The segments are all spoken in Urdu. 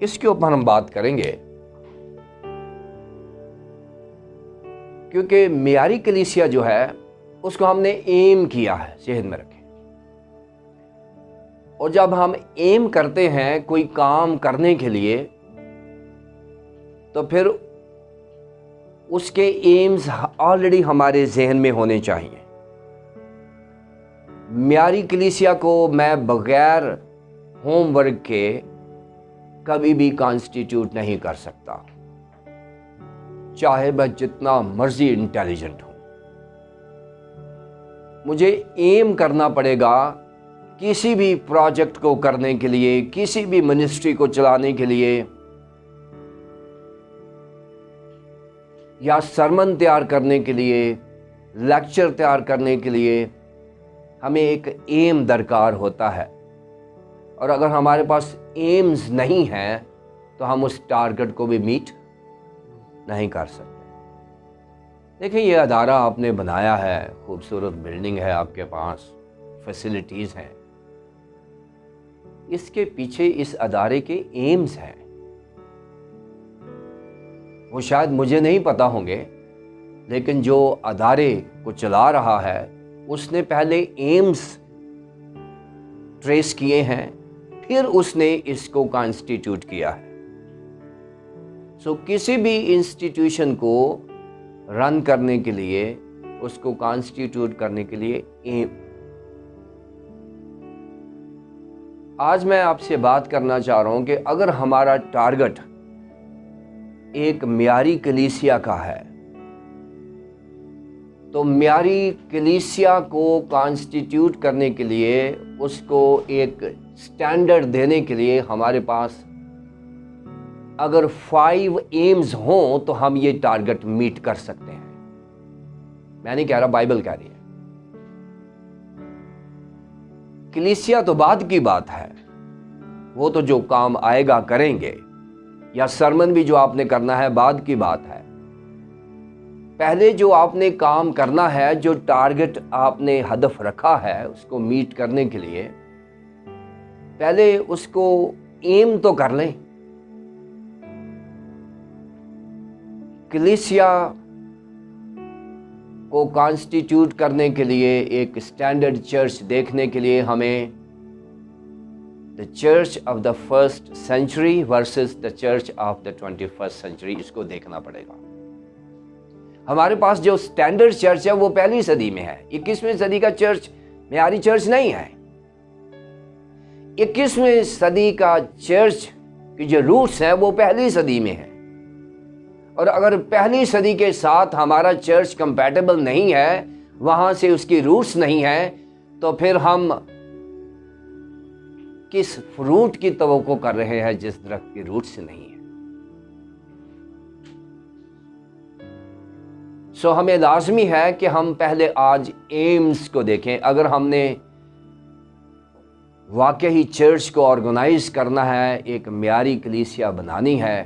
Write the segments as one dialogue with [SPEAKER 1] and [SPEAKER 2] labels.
[SPEAKER 1] اس کے اوپر ہم بات کریں گے، کیونکہ معیاری کلیسیا جو ہے اس کو ہم نے ایم کیا ہے، ذہن میں رکھیں۔ اور جب ہم ایم کرتے ہیں کوئی کام کرنے کے لیے تو پھر اس کے ایمز آلریڈی ہمارے ذہن میں ہونے چاہیے۔ معیاری کلیسیا کو میں بغیر ہوم ورک کے کبھی بھی کانسٹیٹیوٹ نہیں کر سکتا، چاہے میں جتنا مرضی انٹیلیجنٹ ہوں۔ مجھے ایم کرنا پڑے گا کسی بھی پروجیکٹ کو کرنے کے لیے، کسی بھی منسٹری کو چلانے کے لیے، یا سرمن تیار کرنے کے لیے، لیکچر تیار کرنے کے لیے ہمیں ایک ایم درکار ہوتا ہے۔ اور اگر ہمارے پاس ایمز نہیں ہیں تو ہم اس ٹارگٹ کو بھی میٹ نہیں کر سکتے۔ دیکھیں، یہ ادارہ آپ نے بنایا ہے، خوبصورت بلڈنگ ہے آپ کے پاس، فیسلٹیز ہیں، اس کے پیچھے اس ادارے کے ایمز ہیں۔ وہ شاید مجھے نہیں پتہ ہوں گے، لیکن جو ادارے کو چلا رہا ہے اس نے پہلے ایمز ٹریس کیے ہیں، پھر اس نے اس کو کانسٹیٹیوٹ کیا ہے۔ کسی بھی انسٹیٹیوشن کو رن کرنے کے لیے، اس کو کانسٹیٹیوٹ کرنے کے لیے ایم۔ آج میں آپ سے بات کرنا چاہ رہا ہوں کہ اگر ہمارا ٹارگٹ ایک معیاری کلیسیا کا ہے تو معیاری کلیسیا کو کانسٹیٹیوٹ کرنے کے لیے، اس کو ایک سٹینڈرڈ دینے کے لیے ہمارے پاس اگر 5 ایمز ہوں تو ہم یہ ٹارگٹ میٹ کر سکتے ہیں۔ میں نہیں کہہ رہا، بائبل کہہ رہی ہے۔ کلیسیا تو بعد کی بات ہے، وہ تو جو کام آئے گا کریں گے، یا سرمن بھی جو آپ نے کرنا ہے بعد کی بات ہے۔ پہلے جو آپ نے کام کرنا ہے، جو ٹارگٹ آپ نے ہدف رکھا ہے اس کو میٹ کرنے کے لیے، پہلے اس کو ایم تو کر لیں۔ کلیسیا کو کانسٹیٹیوٹ کرنے کے لیے، ایک سٹینڈرڈ چرچ دیکھنے کے لیے ہمیں the church of the first century versus the church of the 21st century, اس کو دیکھنا پڑے گا۔ ہمارے پاس جو سٹینڈرڈ چرچ ہے وہ پہلی صدی میں ہے، 21ویں صدی کا چرچ معیاری چرچ نہیں ہے۔ 21ویں صدی کا چرچ کی جو روٹس ہیں وہ پہلی صدی میں ہے، اور اگر پہلی صدی کے ساتھ ہمارا چرچ کمپیٹیبل نہیں ہے، وہاں سے اس کی روٹس نہیں ہیں، تو پھر ہم کس فروٹ کی توقع کر رہے ہیں جس درخت کی روٹس نہیں ہے۔ ہمیں لازمی ہے کہ ہم پہلے آج ایمز کو دیکھیں۔ اگر ہم نے واقعی چرچ کو آرگنائز کرنا ہے، ایک معیاری کلیسیا بنانی ہے،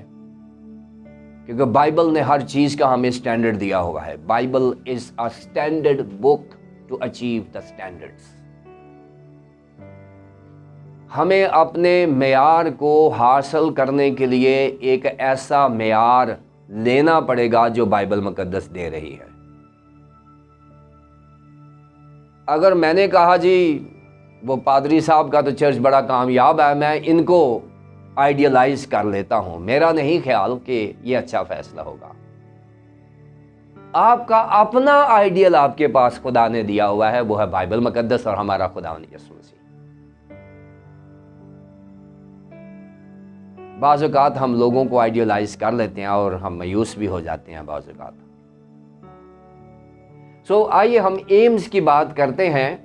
[SPEAKER 1] کیونکہ بائبل نے ہر چیز کا ہمیں سٹینڈرڈ دیا ہوا ہے۔ Bible is a standard book to achieve the standards. ہمیں اپنے معیار کو حاصل کرنے کے لیے ایک ایسا معیار لینا پڑے گا جو بائبل مقدس دے رہی ہے۔ اگر میں نے کہا جی وہ پادری صاحب کا تو چرچ بڑا کامیاب ہے، میں ان کو آئیڈیلائز کر لیتا ہوں، میرا نہیں خیال کہ یہ اچھا فیصلہ ہوگا۔ آپ کا اپنا آئیڈیل آپ کے پاس خدا نے دیا ہوا ہے، وہ ہے بائبل مقدس اور ہمارا خداوند یسوع مسیح۔ بعض اوقات ہم لوگوں کو آئیڈیلائز کر لیتے ہیں اور ہم مایوس بھی ہو جاتے ہیں بعض اوقات۔ آئیے ہم ایمز کی بات کرتے ہیں،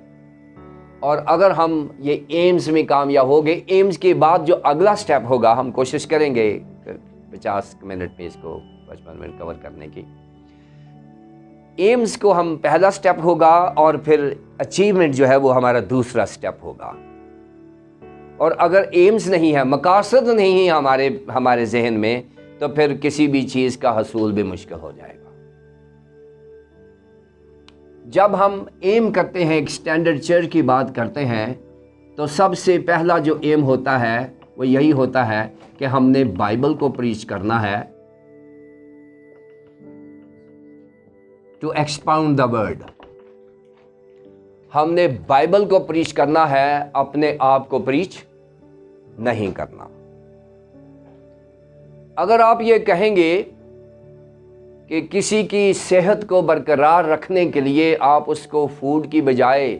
[SPEAKER 1] اور اگر ہم یہ ایمز میں کامیاب ہو گئے، ایمز کے بعد جو اگلا سٹیپ ہوگا، ہم کوشش کریں گے 50 منٹ میں اس کو 55 منٹ کور کرنے کی۔ ایمز کو ہم پہلا سٹیپ ہوگا، اور پھر اچیومنٹ جو ہے وہ ہمارا دوسرا سٹیپ ہوگا۔ اور اگر ایمز نہیں ہے، مقاصد نہیں ہے ہمارے ذہن میں، تو پھر کسی بھی چیز کا حصول بھی مشکل ہو جائے گا۔ جب ہم ایم کرتے ہیں، ایک سٹینڈرڈ چرچ کی بات کرتے ہیں، تو سب سے پہلا جو ایم ہوتا ہے وہ یہی ہوتا ہے کہ ہم نے بائبل کو پریچ کرنا ہے ٹو ایکسپاؤنڈ دا ورڈ. ہم نے بائبل کو پریچ کرنا ہے، اپنے آپ کو پریچ نہیں کرنا. اگر آپ یہ کہیں گے کہ کسی کی صحت کو برقرار رکھنے کے لیے آپ اس کو فوڈ کی بجائے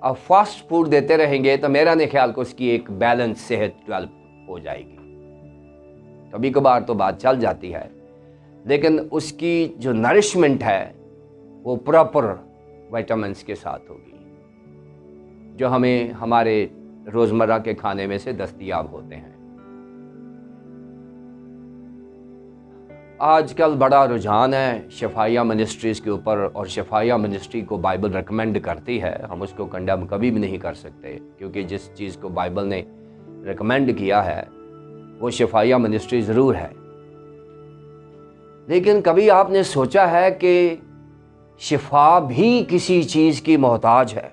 [SPEAKER 1] آپ فاسٹ فوڈ دیتے رہیں گے تو میرا نہیں خیال کہ اس کی ایک بیلنس صحت ڈیولپ ہو جائے گی. کبھی کبھار تو بات چل جاتی ہے، لیکن اس کی جو نرشمنٹ ہے وہ پراپر وائٹامنس کے ساتھ ہوگی جو ہمیں ہمارے روزمرہ کے کھانے میں سے دستیاب ہوتے ہیں. آج کل بڑا رجحان ہے شفائیہ منسٹریز کے اوپر، اور شفائیہ منسٹری کو بائبل ریکمینڈ کرتی ہے. ہم اس کو کنڈیم کبھی بھی نہیں کر سکتے، کیونکہ جس چیز کو بائبل نے ریکمینڈ کیا ہے وہ شفائیہ منسٹری ضرور ہے. لیکن کبھی آپ نے سوچا ہے کہ شفا بھی کسی چیز کی محتاج ہے؟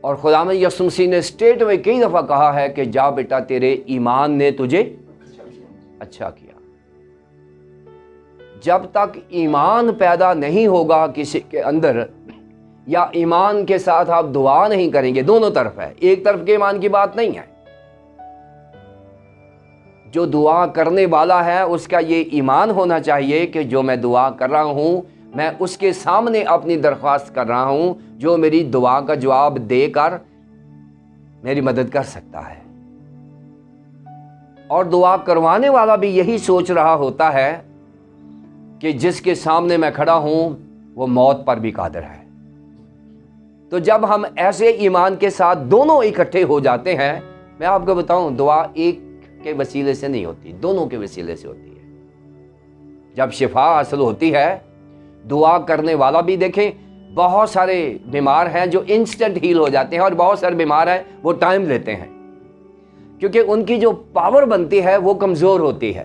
[SPEAKER 1] اور خداوند یسوع مسیح نے اسٹیٹ میں کئی دفعہ کہا ہے کہ جا بیٹا تیرے ایمان نے تجھے اچھا کیا. جب تک ایمان پیدا نہیں ہوگا کسی کے اندر، یا ایمان کے ساتھ آپ دعا نہیں کریں گے، دونوں طرف ہے، ایک طرف کے ایمان کی بات نہیں ہے. جو دعا کرنے والا ہے اس کا یہ ایمان ہونا چاہیے کہ جو میں دعا کر رہا ہوں میں اس کے سامنے اپنی درخواست کر رہا ہوں جو میری دعا کا جواب دے کر میری مدد کر سکتا ہے. اور دعا کروانے والا بھی یہی سوچ رہا ہوتا ہے کہ جس کے سامنے میں کھڑا ہوں وہ موت پر بھی قادر ہے. تو جب ہم ایسے ایمان کے ساتھ دونوں اکٹھے ہو جاتے ہیں، میں آپ کو بتاؤں دعا ایک کے وسیلے سے نہیں ہوتی، دونوں کے وسیلے سے ہوتی ہے. جب شفا حاصل ہوتی ہے، دعا کرنے والا بھی، دیکھیں بہت سارے بیمار ہیں جو انسٹنٹ ہیل ہو جاتے ہیں، اور بہت سارے بیمار ہیں وہ ٹائم لیتے ہیں، کیونکہ ان کی جو پاور بنتی ہے وہ کمزور ہوتی ہے.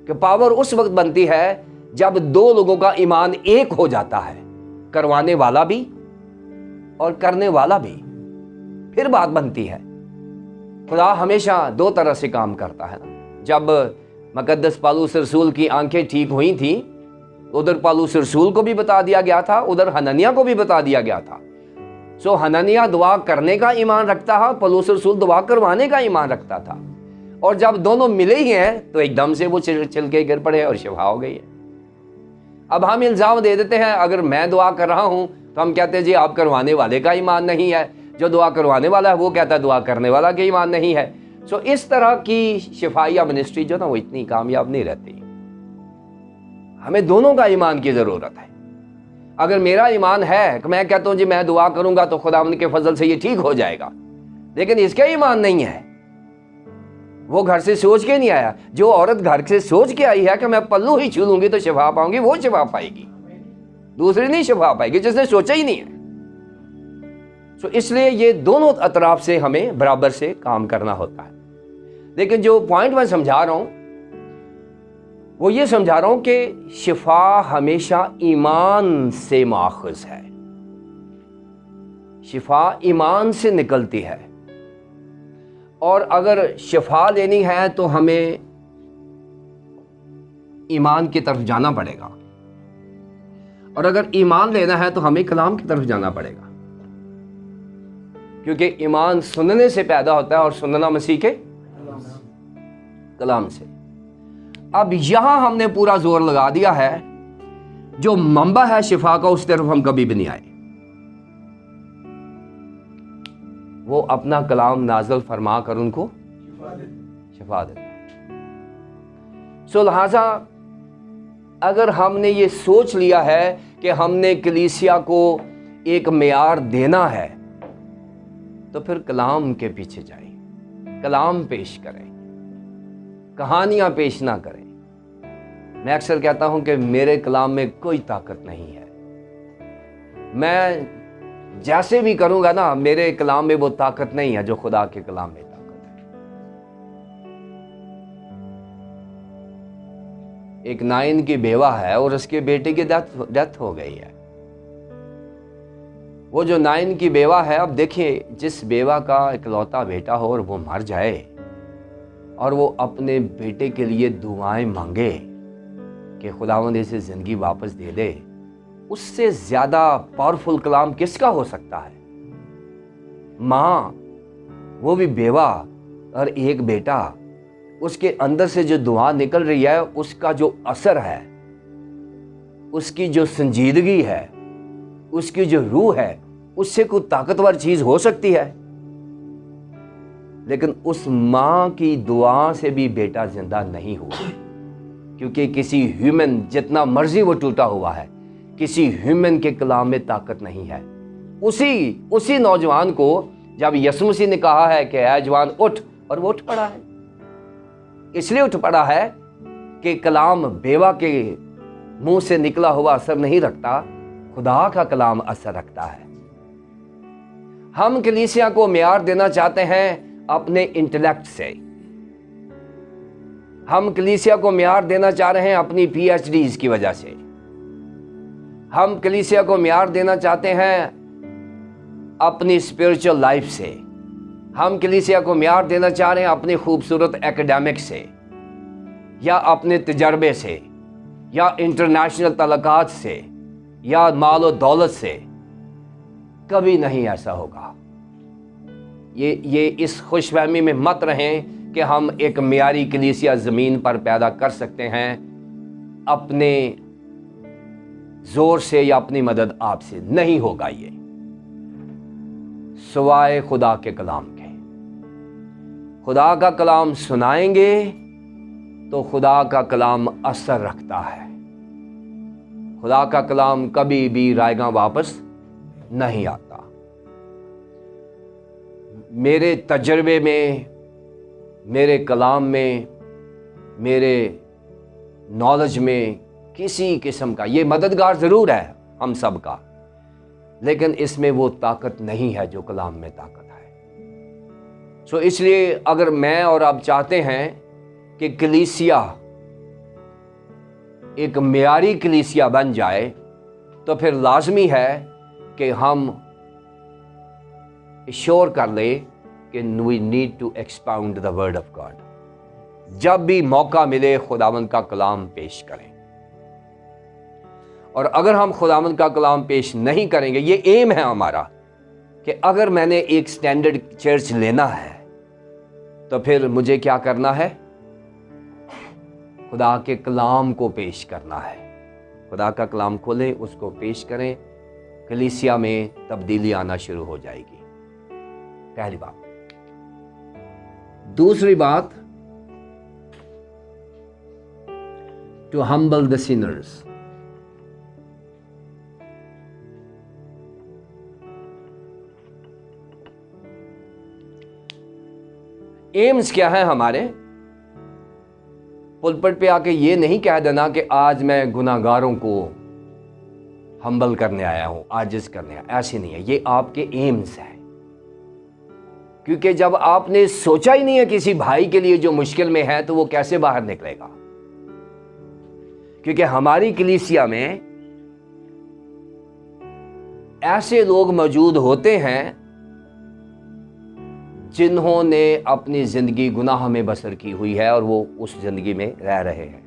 [SPEAKER 1] کہ پاور اس وقت بنتی ہے جب دو لوگوں کا ایمان ایک ہو جاتا ہے، کروانے والا بھی اور کرنے والا بھی، پھر بات بنتی ہے. خدا ہمیشہ دو طرح سے کام کرتا ہے نا. جب مقدس پالوس رسول کی آنکھیں ٹھیک ہوئی تھیں، ادھر پالوس رسول کو بھی بتا دیا گیا تھا، ادھر حنانیہ کو بھی بتا دیا گیا تھا. سو حنانیہ دعا کرنے کا ایمان رکھتا تھا، پالوس رسول دعا کروانے کا ایمان رکھتا تھا. اور جب دونوں ملے ہی ہیں تو ایک دم سے وہ چل کے گر پڑے اور شفا ہو گئی ہے. اب ہم الزام دے دیتے ہیں، اگر میں دعا کر رہا ہوں تو ہم کہتے ہیں جی آپ کروانے والے کا ایمان نہیں ہے، جو دعا کروانے والا ہے وہ کہتا ہے دعا کرنے والا کا ایمان نہیں ہے. سو اس طرح کی شفائیہ منسٹری جو نا وہ اتنی کامیاب نہیں رہتی. ہمیں دونوں کا ایمان کی ضرورت ہے. اگر میرا ایمان ہے کہ میں کہتا ہوں جی میں دعا کروں گا تو خداوند کے فضل سے یہ ٹھیک ہو جائے گا، لیکن اس کا ایمان نہیں ہے، وہ گھر سے سوچ کے نہیں آیا. جو عورت گھر سے سوچ کے آئی ہے کہ میں پلو ہی چھو لوں گی تو شفا پاؤں گی، وہ شفا پائے گی، دوسری نہیں شفا پائے گی جس نے سوچا ہی نہیں ہے. سو اس لیے یہ دونوں اطراف سے ہمیں برابر سے کام کرنا ہوتا ہے. لیکن جو پوائنٹ میں سمجھا رہا ہوں وہ یہ سمجھا رہا ہوں کہ شفا ہمیشہ ایمان سے ماخذ ہے، شفا ایمان سے نکلتی ہے. اور اگر شفا لینی ہے تو ہمیں ایمان کی طرف جانا پڑے گا، اور اگر ایمان لینا ہے تو ہمیں کلام کی طرف جانا پڑے گا، کیونکہ ایمان سننے سے پیدا ہوتا ہے اور سننا مسیح کے کلام سے. اب یہاں ہم نے پورا زور لگا دیا ہے، جو منبع ہے شفا کا اس طرف ہم کبھی بھی نہیں آئے. وہ اپنا کلام نازل فرما کر ان کو شفا دیتا ہے. سو لہذا اگر ہم نے یہ سوچ لیا ہے کہ ہم نے کلیسیا کو ایک معیار دینا ہے تو پھر کلام کے پیچھے جائیں، کلام پیش کریں، کہانیاں پیش نہ کریں. میں اکثر کہتا ہوں کہ میرے کلام میں کوئی طاقت نہیں ہے، میں جیسے بھی کروں گا نا میرے کلام میں وہ طاقت نہیں ہے جو خدا کے کلام میں طاقت ہے. ایک نائن کی بیوہ ہے اور اس کے بیٹے کی ڈیتھ ہو گئی ہے. وہ جو نائن کی بیوہ ہے، اب دیکھیں جس بیوہ کا اکلوتا بیٹا ہو اور وہ مر جائے اور وہ اپنے بیٹے کے لیے دعائیں مانگے کہ خداوند اسے زندگی واپس دے دے، اس سے زیادہ پاورفل کلام کس کا ہو سکتا ہے؟ ماں، وہ بھی بیوہ اور ایک بیٹا، اس کے اندر سے جو دعا نکل رہی ہے، اس کا جو اثر ہے، اس کی جو سنجیدگی ہے، اس کی جو روح ہے، اس سے کوئی طاقتور چیز ہو سکتی ہے؟ لیکن اس ماں کی دعا سے بھی بیٹا زندہ نہیں ہوا، کیونکہ کسی ہیومن جتنا مرضی وہ ٹوٹا ہوا ہے، کسی ہیومن کے کلام میں طاقت نہیں ہے۔ اسی نوجوان کو جب یسوع مسیح نے کہا ہے کہ اے جوان اٹھ، اور وہ اٹھ پڑا ہے، اس لیے اٹھ پڑا ہے کہ کلام بیوہ کے منہ سے نکلا ہوا اثر نہیں رکھتا، خدا کا کلام اثر رکھتا ہے۔ ہم کلیسیا کو معیار دینا چاہتے ہیں اپنے انٹلیکٹ سے، ہم کلیسیا کو معیار دینا چاہ رہے ہیں اپنی پی ایچ ڈیز کی وجہ سے، ہم کلیسیا کو معیار دینا چاہتے ہیں اپنی اسپرچل لائف سے، ہم کلیسیا کو معیار دینا چاہ رہے ہیں اپنی خوبصورت ایکڈیمک سے، یا اپنے تجربے سے، یا انٹرنیشنل تعلقات سے، یا مال و دولت سے۔ کبھی نہیں ایسا ہوگا۔ یہ اس خوش فہمی میں مت رہیں کہ ہم ایک معیاری کلیسیا زمین پر پیدا کر سکتے ہیں اپنے زور سے یا اپنی مدد آپ سے، نہیں ہوگا یہ، سوائے خدا کے کلام کے۔ خدا کا کلام سنائیں گے تو خدا کا کلام اثر رکھتا ہے۔ خدا کا کلام کبھی بھی رائے گاں واپس نہیں آتا۔ میرے تجربے میں، میرے کلام میں، میرے نالج میں کسی قسم کا، یہ مددگار ضرور ہے ہم سب کا، لیکن اس میں وہ طاقت نہیں ہے جو کلام میں طاقت ہے۔ اس لیے اگر میں اور آپ چاہتے ہیں کہ کلیسیا ایک معیاری کلیسیا بن جائے، تو پھر لازمی ہے کہ ہم ایشور کر لیں کہ we need to expound the word of God۔ جب بھی موقع ملے خداوند کا کلام پیش کریں، اور اگر ہم خداوند کا کلام پیش نہیں کریں گے، یہ ایم ہے ہمارا کہ اگر میں نے ایک سٹینڈرڈ چرچ لینا ہے تو پھر مجھے کیا کرنا ہے؟ خدا کے کلام کو پیش کرنا ہے۔ خدا کا کلام کھولیں، اس کو پیش کریں، کلیسیا میں تبدیلی آنا شروع ہو جائے گی۔ پہلی بات۔ دوسری بات، to humble the sinners۔ Aims کیا ہے ہمارے؟ پلپٹ پہ آ کے یہ نہیں کہہ دینا کہ آج میں گناہ گاروں کو ہمبل کرنے آیا ہوں، عاجز کرنے آیا، ایسے نہیں ہے۔ یہ آپ کے ایمز ہیں، کیونکہ جب آپ نے سوچا ہی نہیں ہے کسی بھائی کے لیے جو مشکل میں ہے، تو وہ کیسے باہر نکلے گا؟ کیونکہ ہماری کلیسیا میں ایسے لوگ موجود ہوتے ہیں جنہوں نے اپنی زندگی گناہ میں بسر کی ہوئی ہے اور وہ اس زندگی میں رہ رہے ہیں۔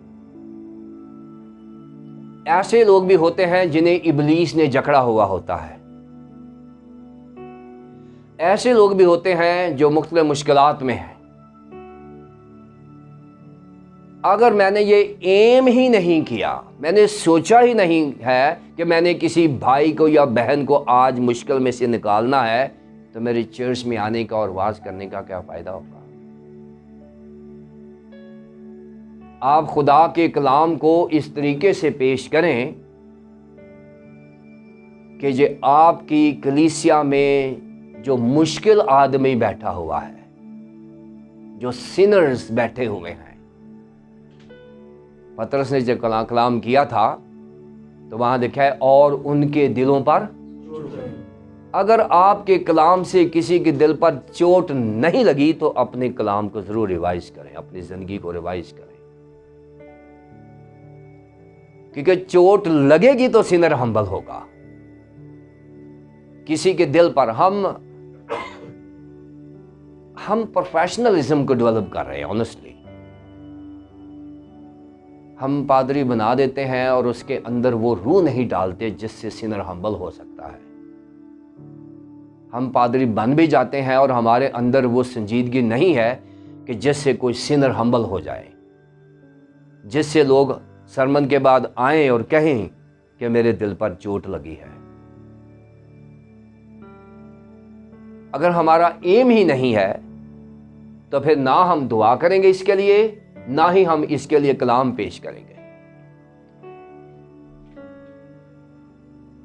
[SPEAKER 1] ایسے لوگ بھی ہوتے ہیں جنہیں ابلیس نے جکڑا ہوا ہوتا ہے۔ ایسے لوگ بھی ہوتے ہیں جو مختلف مشکلات میں ہیں۔ اگر میں نے یہ ایم ہی نہیں کیا، میں نے سوچا ہی نہیں ہے کہ میں نے کسی بھائی کو یا بہن کو آج مشکل میں سے نکالنا ہے، تو میری چرچ میں آنے کا اور واز کرنے کا کیا فائدہ ہوگا؟ آپ خدا کے کلام کو اس طریقے سے پیش کریں کہ جو آپ کی کلیسیا میں جو مشکل آدمی بیٹھا ہوا ہے، جو سینرز بیٹھے ہوئے ہیں۔ پطرس نے جب کلام کیا تھا تو وہاں لکھا ہے اور ان کے دلوں پر، اگر آپ کے کلام سے کسی کے دل پر چوٹ نہیں لگی تو اپنے کلام کو ضرور ریوائز کریں، اپنی زندگی کو ریوائز کریں، کیونکہ چوٹ لگے گی تو سینر ہمبل ہوگا۔ کسی کے دل پر ہم پروفیشنلزم کو ڈیولپ کر رہے ہیں. آنیسٹلی ہم پادری بنا دیتے ہیں اور اس کے اندر وہ روح نہیں ڈالتے جس سے سینر ہمبل ہو سکتا ہے. ہم پادری بن بھی جاتے ہیں اور ہمارے اندر وہ سنجیدگی نہیں ہے کہ جس سے کوئی سینر ہمبل ہو جائے، جس سے لوگ سرمن کے بعد آئیں اور کہیں کہ میرے دل پر چوٹ لگی ہے. اگر ہمارا ایم ہی نہیں ہے تو پھر نہ ہم دعا کریں گے اس کے لیے، نہ ہی ہم اس کے لیے کلام پیش کریں گے.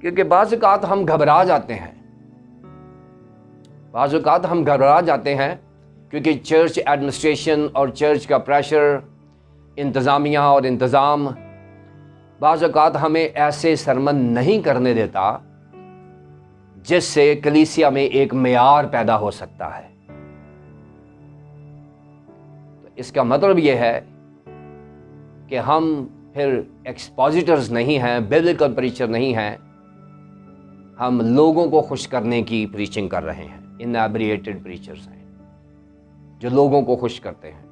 [SPEAKER 1] کیونکہ بعض اوقات ہم گھبرا جاتے ہیں، کیونکہ چرچ ایڈمنسٹریشن اور چرچ کا پریشر، انتظامیہ اور انتظام بعض اوقات ہمیں ایسے سرمن نہیں کرنے دیتا جس سے کلیسیا میں ایک معیار پیدا ہو سکتا ہے. تو اس کا مطلب یہ ہے کہ ہم پھر ایکسپوزیٹرز نہیں ہیں، ببلیکل پریچر نہیں ہیں، ہم لوگوں کو خوش کرنے کی پریچنگ کر رہے ہیں. انیبریٹڈ پریچرز ہیں جو لوگوں کو خوش کرتے ہیں.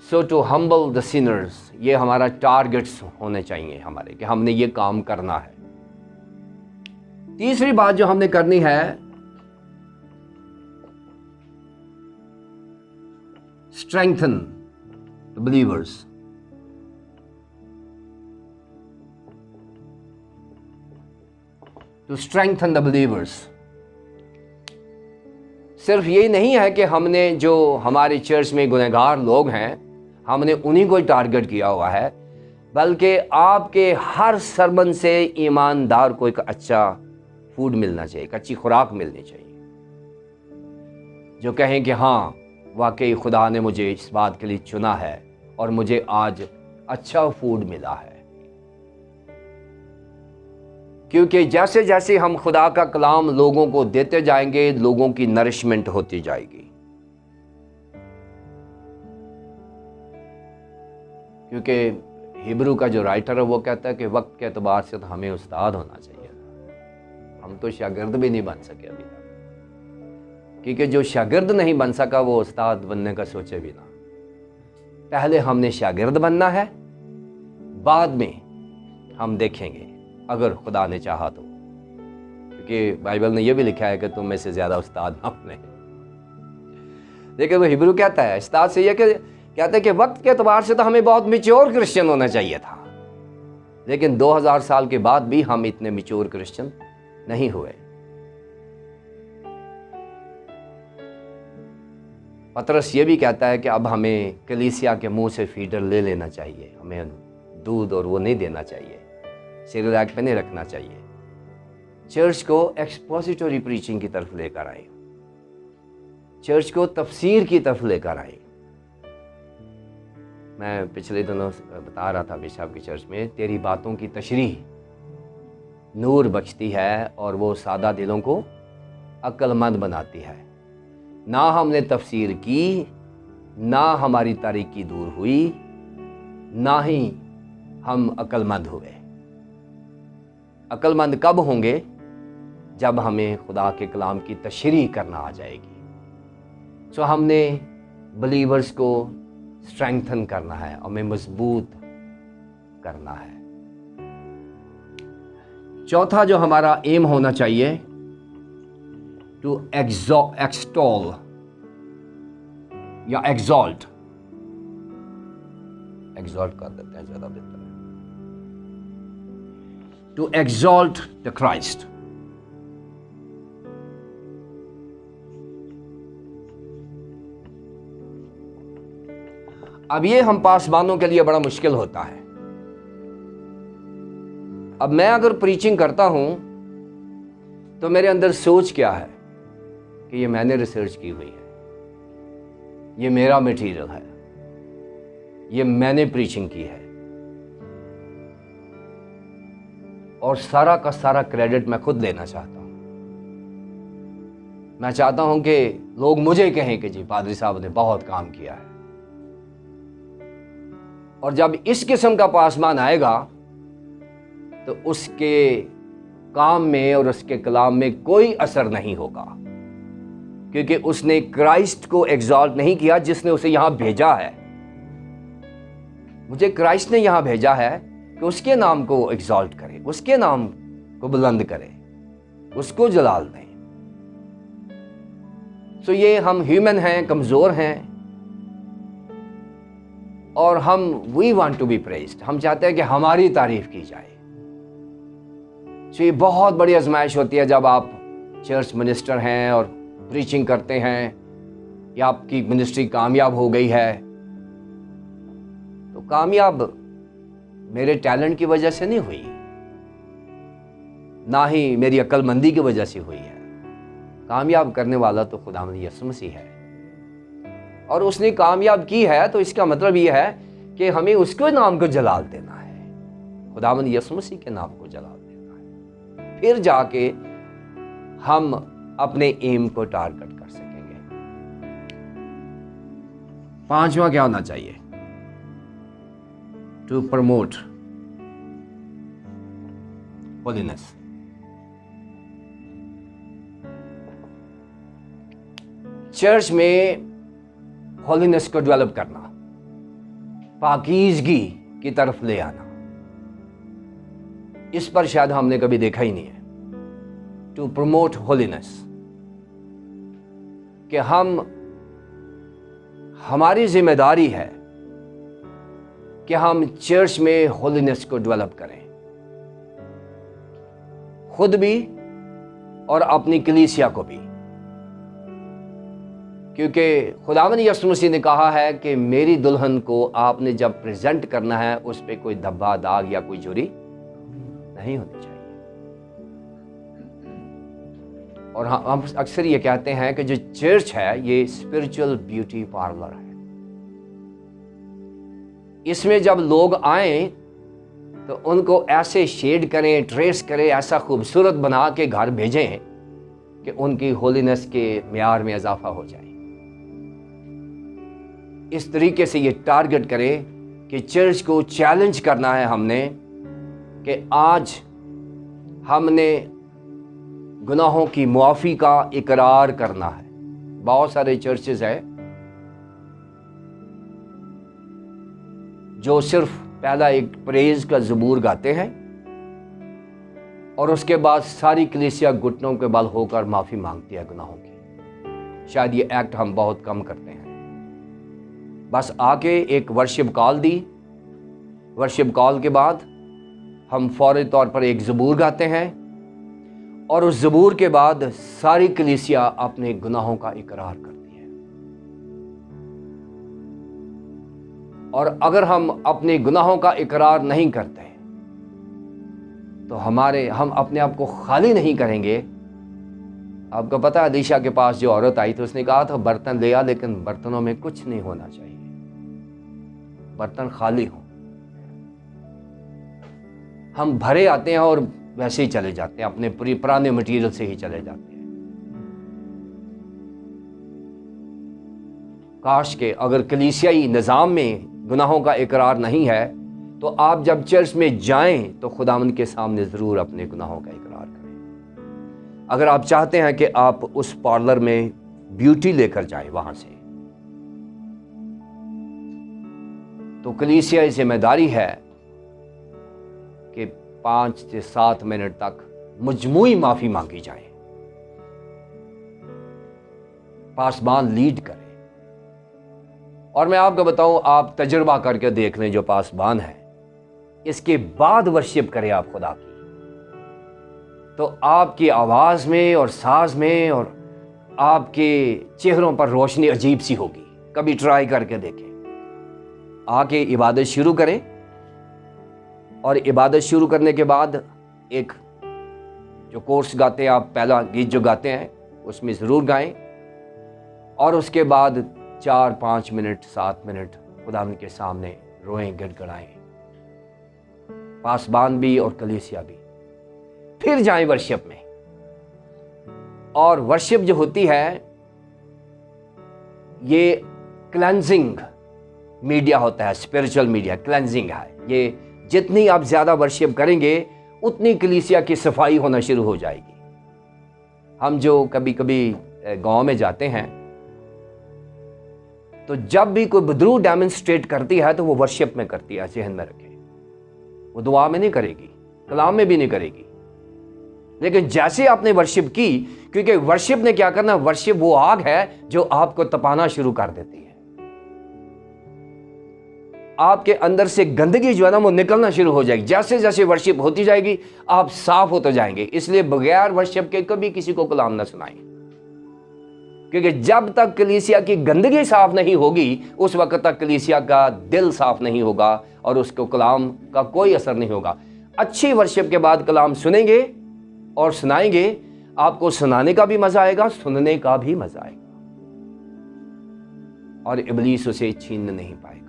[SPEAKER 1] سو ٹو ہمبل دا سینرز، یہ ہمارا ٹارگٹس ہونے چاہیے ہمارے، کہ ہم نے یہ کام کرنا ہے. تیسری بات جو ہم نے کرنی ہے، strengthen the believers. To strengthen the believers. صرف یہی نہیں ہے کہ ہم نے جو ہمارے چرچ میں گنہگار لوگ ہیں ہم نے انہیں کو ٹارگٹ کیا ہوا ہے، بلکہ آپ کے ہر سرمن سے ایماندار کو ایک اچھا فوڈ ملنا چاہیے، ایک اچھی خوراک ملنی چاہیے، جو کہیں کہ ہاں واقعی خدا نے مجھے اس بات کے لیے چنا ہے اور مجھے آج اچھا فوڈ ملا ہے. کیونکہ جیسے جیسے ہم خدا کا کلام لوگوں کو دیتے جائیں گے، لوگوں کی نرشمنٹ ہوتی جائے گی. کیونکہ ہیبرو کا جو رائٹر ہے وہ کہتا ہے کہ وقت کے اعتبار سے تو ہمیں استاد ہونا چاہیے، ہم تو شاگرد بھی نہیں بن سکے ابھی تک. کیونکہ جو شاگرد نہیں بن سکا وہ استاد بننے کا سوچے بھی نہ. پہلے ہم نے شاگرد بننا ہے، بعد میں ہم دیکھیں گے اگر خدا نے چاہا تو. کیونکہ بائبل نے یہ بھی لکھا ہے کہ تم میں سے زیادہ استاد نہ بنے. لیکن وہ ہیبرو کہتا ہے استاد سے یہ کہ کہتے ہیں کہ وقت کے اعتبار سے تو ہمیں بہت میچور کرسچن ہونا چاہیے تھا، لیکن 2000 سال کے بعد بھی ہم اتنے میچور کرسچن نہیں ہوئے. پطرس یہ بھی کہتا ہے کہ اب ہمیں کلیسیا کے منہ سے فیڈر لے لینا چاہیے، ہمیں دودھ اور وہ نہیں دینا چاہیے، سیریلیک پہ نہیں رکھنا چاہیے. چرچ کو ایکسپوزیٹوری پریچنگ کی طرف لے کر آئے، چرچ کو تفسیر کی طرف لے کر آئے. میں پچھلے دنوں بتا رہا تھا بشپ کی چرچ میں، تیری باتوں کی تشریح نور بخشتی ہے اور وہ سادہ دلوں کو عقل مند بناتی ہے. نہ ہم نے تفسیر کی، نہ ہماری تاریکی دور ہوئی، نہ ہی ہم عقل مند ہوئے. عقل مند کب ہوں گے؟ جب ہمیں خدا کے کلام کی تشریح کرنا آ جائے گی. سو ہم نے بلیورز کو اسٹرینگتھن کرنا ہے، ہمیں مضبوط کرنا ہے. چوتھا جو ہمارا ایم ہونا چاہیے، ٹو ایکسٹول یا ایگزالٹ کر دیتے ہیں زیادہ بہتر ہے، ٹو ایگزالٹ دا کرائسٹ. اب یہ ہم پاسبانوں کے لیے بڑا مشکل ہوتا ہے. اب میں اگر پریچنگ کرتا ہوں تو میرے اندر سوچ کیا ہے کہ یہ میں نے ریسرچ کی ہوئی ہے، یہ میرا میٹیریل ہے، یہ میں نے پریچنگ کی ہے، اور سارا کا سارا کریڈٹ میں خود لینا چاہتا ہوں. میں چاہتا ہوں کہ لوگ مجھے کہیں کہ جی پادری صاحب نے بہت کام کیا ہے. اور جب اس قسم کا پاسبان آئے گا تو اس کے کام میں اور اس کے کلام میں کوئی اثر نہیں ہوگا، کیونکہ اس نے کرائسٹ کو ایگزالٹ نہیں کیا جس نے اسے یہاں بھیجا ہے۔ مجھے کرائسٹ نے یہاں بھیجا ہے کہ اس کے نام کو ایگزالٹ کرے، اس کے نام کو بلند کرے، اس کو جلال دیں۔ سو یہ ہم ہیومن ہیں، کمزور ہیں، اور ہم we want to be praised, ہم چاہتے ہیں کہ ہماری تعریف کی جائے۔ سو یہ بہت بڑی آزمائش ہوتی ہے جب آپ چرچ منسٹر ہیں اور پریچنگ کرتے ہیں، یا آپ کی منسٹری کامیاب ہو گئی ہے، تو کامیاب میرے ٹیلنٹ کی وجہ سے نہیں ہوئی، نہ ہی میری عقل مندی کی وجہ سے ہوئی ہے۔ کامیاب کرنے والا تو خداوند یسوع مسیح ہے، اور اس نے کامیاب کی ہے، تو اس کا مطلب یہ ہے کہ ہمیں اس کے نام کو جلال دینا ہے، خداوند یسوع مسیح کے نام کو جلال دینا ہے، پھر جا کے ہم اپنے ایم کو ٹارگٹ کر سکیں گے۔ پانچواں کیا ہونا چاہیے؟ To promote holiness. چرچ میں ہولینس کو ڈیولپ کرنا، پاکیزگی کی طرف لے آنا، اس پر شاید ہم نے کبھی دیکھا ہی نہیں ہے۔ ٹو پروموٹ ہولینس، کہ ہماری ذمہ داری ہے کہ ہم چرچ میں ہولینس کو ڈیولپ کریں، خود بھی اور اپنی کلیسیا کو بھی، کیونکہ خداوند یسوع مسیح نے کہا ہے کہ میری دلہن کو آپ نے جب پریزنٹ کرنا ہے اس پہ کوئی دھبا داغ یا کوئی جھری نہیں ہونی چاہیے۔ اور ہم اکثر یہ کہتے ہیں کہ جو چرچ ہے یہ اسپرچل بیوٹی پارلر ہے، اس میں جب لوگ آئیں تو ان کو ایسے شیڈ کریں، ٹریس کریں، ایسا خوبصورت بنا کے گھر بھیجیں کہ ان کی ہولینس کے معیار میں اضافہ ہو جائے۔ اس طریقے سے یہ ٹارگٹ کرے کہ چرچ کو چیلنج کرنا ہے ہم نے کہ آج ہم نے گناہوں کی معافی کا اقرار کرنا ہے۔ بہت سارے چرچز ہیں جو صرف پہلا ایک پریز کا زبور گاتے ہیں اور اس کے بعد ساری کلیسیا گھٹنوں کے بل ہو کر معافی مانگتی ہے گناہوں کی۔ شاید یہ ایکٹ ہم بہت کم کرتے ہیں۔ بس آ کے ایک ورشپ کال دی، ورشپ کال کے بعد ہم فوری طور پر ایک زبور گاتے ہیں، اور اس زبور کے بعد ساری کلیسیا اپنے گناہوں کا اقرار کرتی ہے۔ اور اگر ہم اپنے گناہوں کا اقرار نہیں کرتے تو ہم اپنے آپ کو خالی نہیں کریں گے۔ آپ کو پتہ ہے علیشا کے پاس جو عورت آئی تو اس نے کہا تھا برتن لے آ، لیکن برتنوں میں کچھ نہیں ہونا چاہیے، برتن خالی ہوں۔ ہم بھرے آتے ہیں اور ویسے ہی چلے جاتے ہیں، اپنے پرانے مٹیریل سے ہی چلے جاتے ہیں۔ کاش کہ اگر کلیسیائی نظام میں گناہوں کا اقرار نہیں ہے تو آپ جب چرچ میں جائیں تو خداوند کے سامنے ضرور اپنے گناہوں کا اقرار کریں۔ اگر آپ چاہتے ہیں کہ آپ اس پارلر میں بیوٹی لے کر جائیں وہاں سے، تو کلیسیائی ذمہ داری ہے کہ 5 سے 7 منٹ تک مجموعی معافی مانگی جائے، پاسبان لیڈ کرے۔ اور میں آپ کو بتاؤں، آپ تجربہ کر کے دیکھ لیں جو پاسبان ہے، اس کے بعد ورشپ کرے آپ خدا کی، تو آپ کی آواز میں اور ساز میں اور آپ کے چہروں پر روشنی عجیب سی ہوگی۔ کبھی ٹرائی کر کے دیکھیں، آ کے عبادت شروع کریں، اور عبادت شروع کرنے کے بعد ایک جو کورس گاتے ہیں آپ، پہلا گیت جو گاتے ہیں اس میں ضرور گائیں، اور اس کے بعد 4 5 منٹ 7 منٹ خداوند کے سامنے روئیں، گڑ گڑائیں، پاسبان بھی اور کلیسیا بھی۔ پھر جائیں ورشپ میں، اور ورشپ جو ہوتی ہے یہ کلینزنگ میڈیا ہوتا ہے، اسپرچل میڈیا کلینزنگ ہے۔ یہ جتنی آپ زیادہ ورشپ کریں گے اتنی کلیسیا کی صفائی ہونا شروع ہو جائے گی۔ ہم جو کبھی کبھی گاؤں میں جاتے ہیں تو جب بھی کوئی بدرو ڈیمونسٹریٹ کرتی ہے تو وہ ورشپ میں کرتی ہے، ذہن میں رکھیں، وہ دعا میں نہیں کرے گی، کلام میں بھی نہیں کرے گی، لیکن جیسے آپ نے ورشپ کی، کیونکہ ورشپ نے کیا کرنا، ورشپ وہ آگ ہے جو آپ کو تپانا شروع کر دیتی ہے، آپ کے اندر سے گندگی جو ہے نا وہ نکلنا شروع ہو جائے گی۔ جیسے جیسے ورشپ ہوتی جائے گی آپ صاف ہوتے جائیں گے۔ اس لیے بغیر ورشپ کے کبھی کسی کو کلام نہ سنائیں، کیونکہ جب تک کلیسیا کی گندگی صاف نہیں ہوگی اس وقت تک کلیسیا کا دل صاف نہیں ہوگا اور اس کو کلام کا کوئی اثر نہیں ہوگا۔ اچھی ورشپ کے بعد کلام سنیں گے اور سنائیں گے، آپ کو سنانے کا بھی مزہ آئے گا، سننے کا بھی مزہ آئے گا، اور ابلیس اسے چھین نہیں پائے گا۔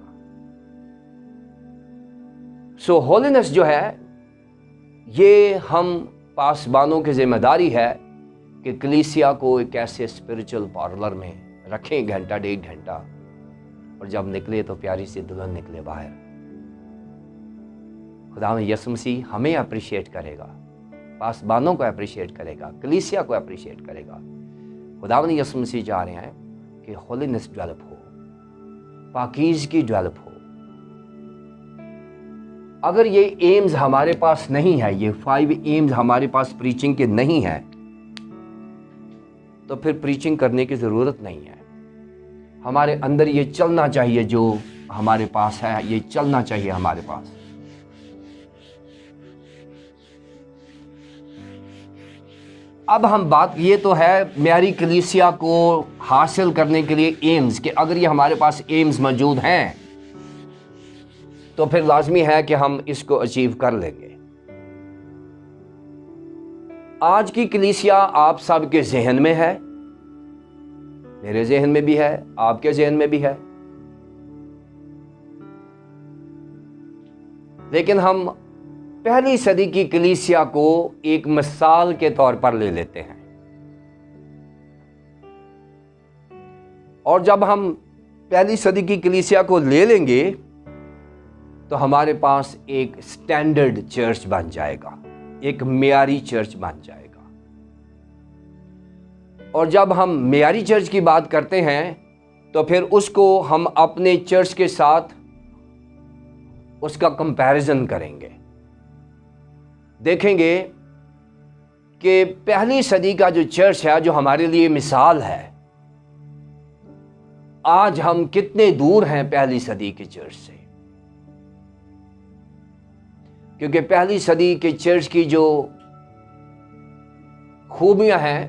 [SPEAKER 1] سو ہولینس جو ہے یہ ہم پاسبانوں کی ذمہ داری ہے کہ کلیسیا کو ایک ایسے اسپرچل پارلر میں رکھیں گھنٹہ ڈیڑھ گھنٹہ، اور جب نکلے تو پیاری سی دلہن نکلے باہر۔ خدا یسوع مسیح ہمیں اپریشیٹ کرے گا، پاسبانوں کو اپریشیٹ کرے گا، کلیسیا کو اپریشیٹ کرے گا۔ خدا یسوع مسیح چاہ رہے ہیں کہ ہولینس ڈیولپ ہو، پاکیزگی ڈیولپ ہو۔ اگر یہ ایمز ہمارے پاس نہیں ہے، یہ 5 ایمز ہمارے پاس پریچنگ کے نہیں ہے، تو پھر پریچنگ کرنے کی ضرورت نہیں ہے۔ ہمارے اندر یہ چلنا چاہیے جو ہمارے پاس ہے، یہ چلنا چاہیے ہمارے پاس۔ اب ہم بات، یہ تو ہے معیاری کلیسیا کو حاصل کرنے کے لیے ایمز، کہ اگر یہ ہمارے پاس ایمز موجود ہیں تو پھر لازمی ہے کہ ہم اس کو اچیو کر لیں گے۔ آج کی کلیسیا آپ سب کے ذہن میں ہے، میرے ذہن میں بھی ہے، آپ کے ذہن میں بھی ہے، لیکن ہم پہلی صدی کی کلیسیا کو ایک مثال کے طور پر لے لیتے ہیں، اور جب ہم پہلی صدی کی کلیسیا کو لے لیں گے تو ہمارے پاس ایک سٹینڈرڈ چرچ بن جائے گا، ایک معیاری چرچ بن جائے گا۔ اور جب ہم معیاری چرچ کی بات کرتے ہیں تو پھر اس کو ہم اپنے چرچ کے ساتھ اس کا کمپیریزن کریں گے، دیکھیں گے کہ پہلی صدی کا جو چرچ ہے، جو ہمارے لیے مثال ہے، آج ہم کتنے دور ہیں پہلی صدی کے چرچ سے، کیونکہ پہلی صدی کے چرچ کی جو خوبیاں ہیں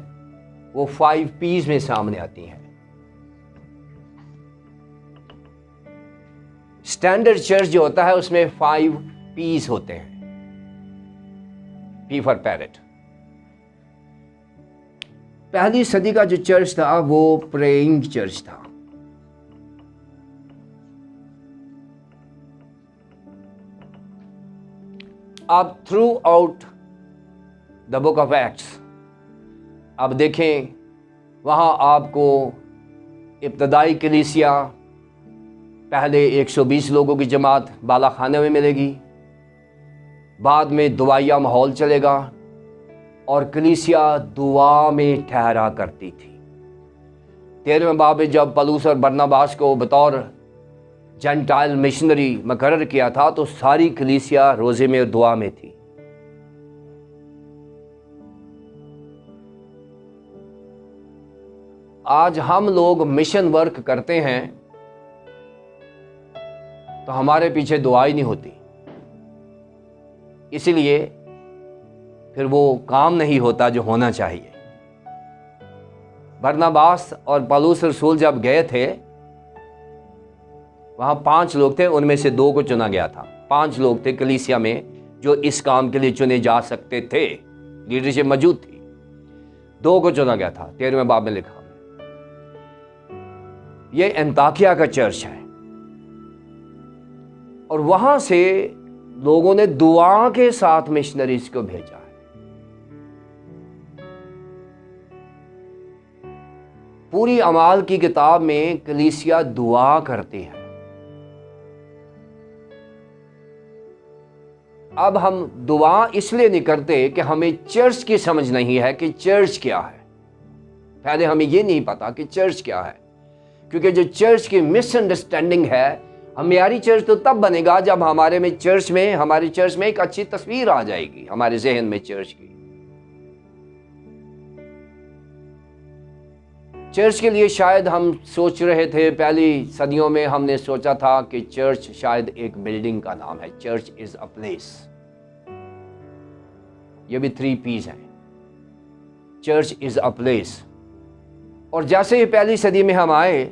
[SPEAKER 1] وہ 5 P's میں سامنے آتی ہیں۔ سٹینڈرڈ چرچ جو ہوتا ہے اس میں 5 P's ہوتے ہیں۔ P for parrot. پہلی صدی کا جو چرچ تھا وہ پریئنگ چرچ تھا۔ اب through out the book of acts اب دیکھیں، وہاں آپ کو ابتدائی کلیسیا پہلے 120 لوگوں کی جماعت بالا خانے میں ملے گی، بعد میں دعائیہ ماحول چلے گا، اور کلیسیا دعا میں ٹھہرا کرتی تھی۔ 13ویں باب میں جب پولس اور برناباس کو بطور جنٹائل مشنری مقرر کیا تھا تو ساری کلیسیا روزے میں اور دعا میں تھی۔ آج ہم لوگ مشن ورک کرتے ہیں تو ہمارے پیچھے دعا ہی نہیں ہوتی، اسی لیے پھر وہ کام نہیں ہوتا جو ہونا چاہیے۔ برناباس اور پولس رسول جب گئے تھے، وہاں 5 لوگ تھے، ان میں سے 2 کو چنا گیا تھا۔ 5 لوگ تھے کلیسیا میں جو اس کام کے لیے چنے جا سکتے تھے، لیڈرشپ موجود تھی، 2 کو چنا گیا تھا۔ 13ویں باب میں لکھا، یہ انطاکیہ کا چرچ ہے، اور وہاں سے لوگوں نے دعا کے ساتھ مشنریز کو بھیجا ہے۔ پوری اعمال کی کتاب میں کلیسیا دعا کرتی ہے۔ اب ہم دعا اس لیے نہیں کرتے کہ ہمیں چرچ کی سمجھ نہیں ہے کہ چرچ کیا ہے. پہلے ہمیں یہ نہیں پتا کہ چرچ کیا ہے، کیونکہ جو چرچ کی مس انڈرسٹینڈنگ ہے، ہماری چرچ تو تب بنے گا جب ہمارے چرچ میں ایک اچھی تصویر آ جائے گی ہمارے ذہن میں چرچ کی. چرچ کے لیے شاید ہم سوچ رہے تھے، پہلی صدیوں میں ہم نے سوچا تھا کہ چرچ شاید ایک بلڈنگ کا نام ہے. Church is a place. یہ بھی 3 P's ہیں. Church is a place. اور جیسے ہی پہلی صدی میں ہم آئے،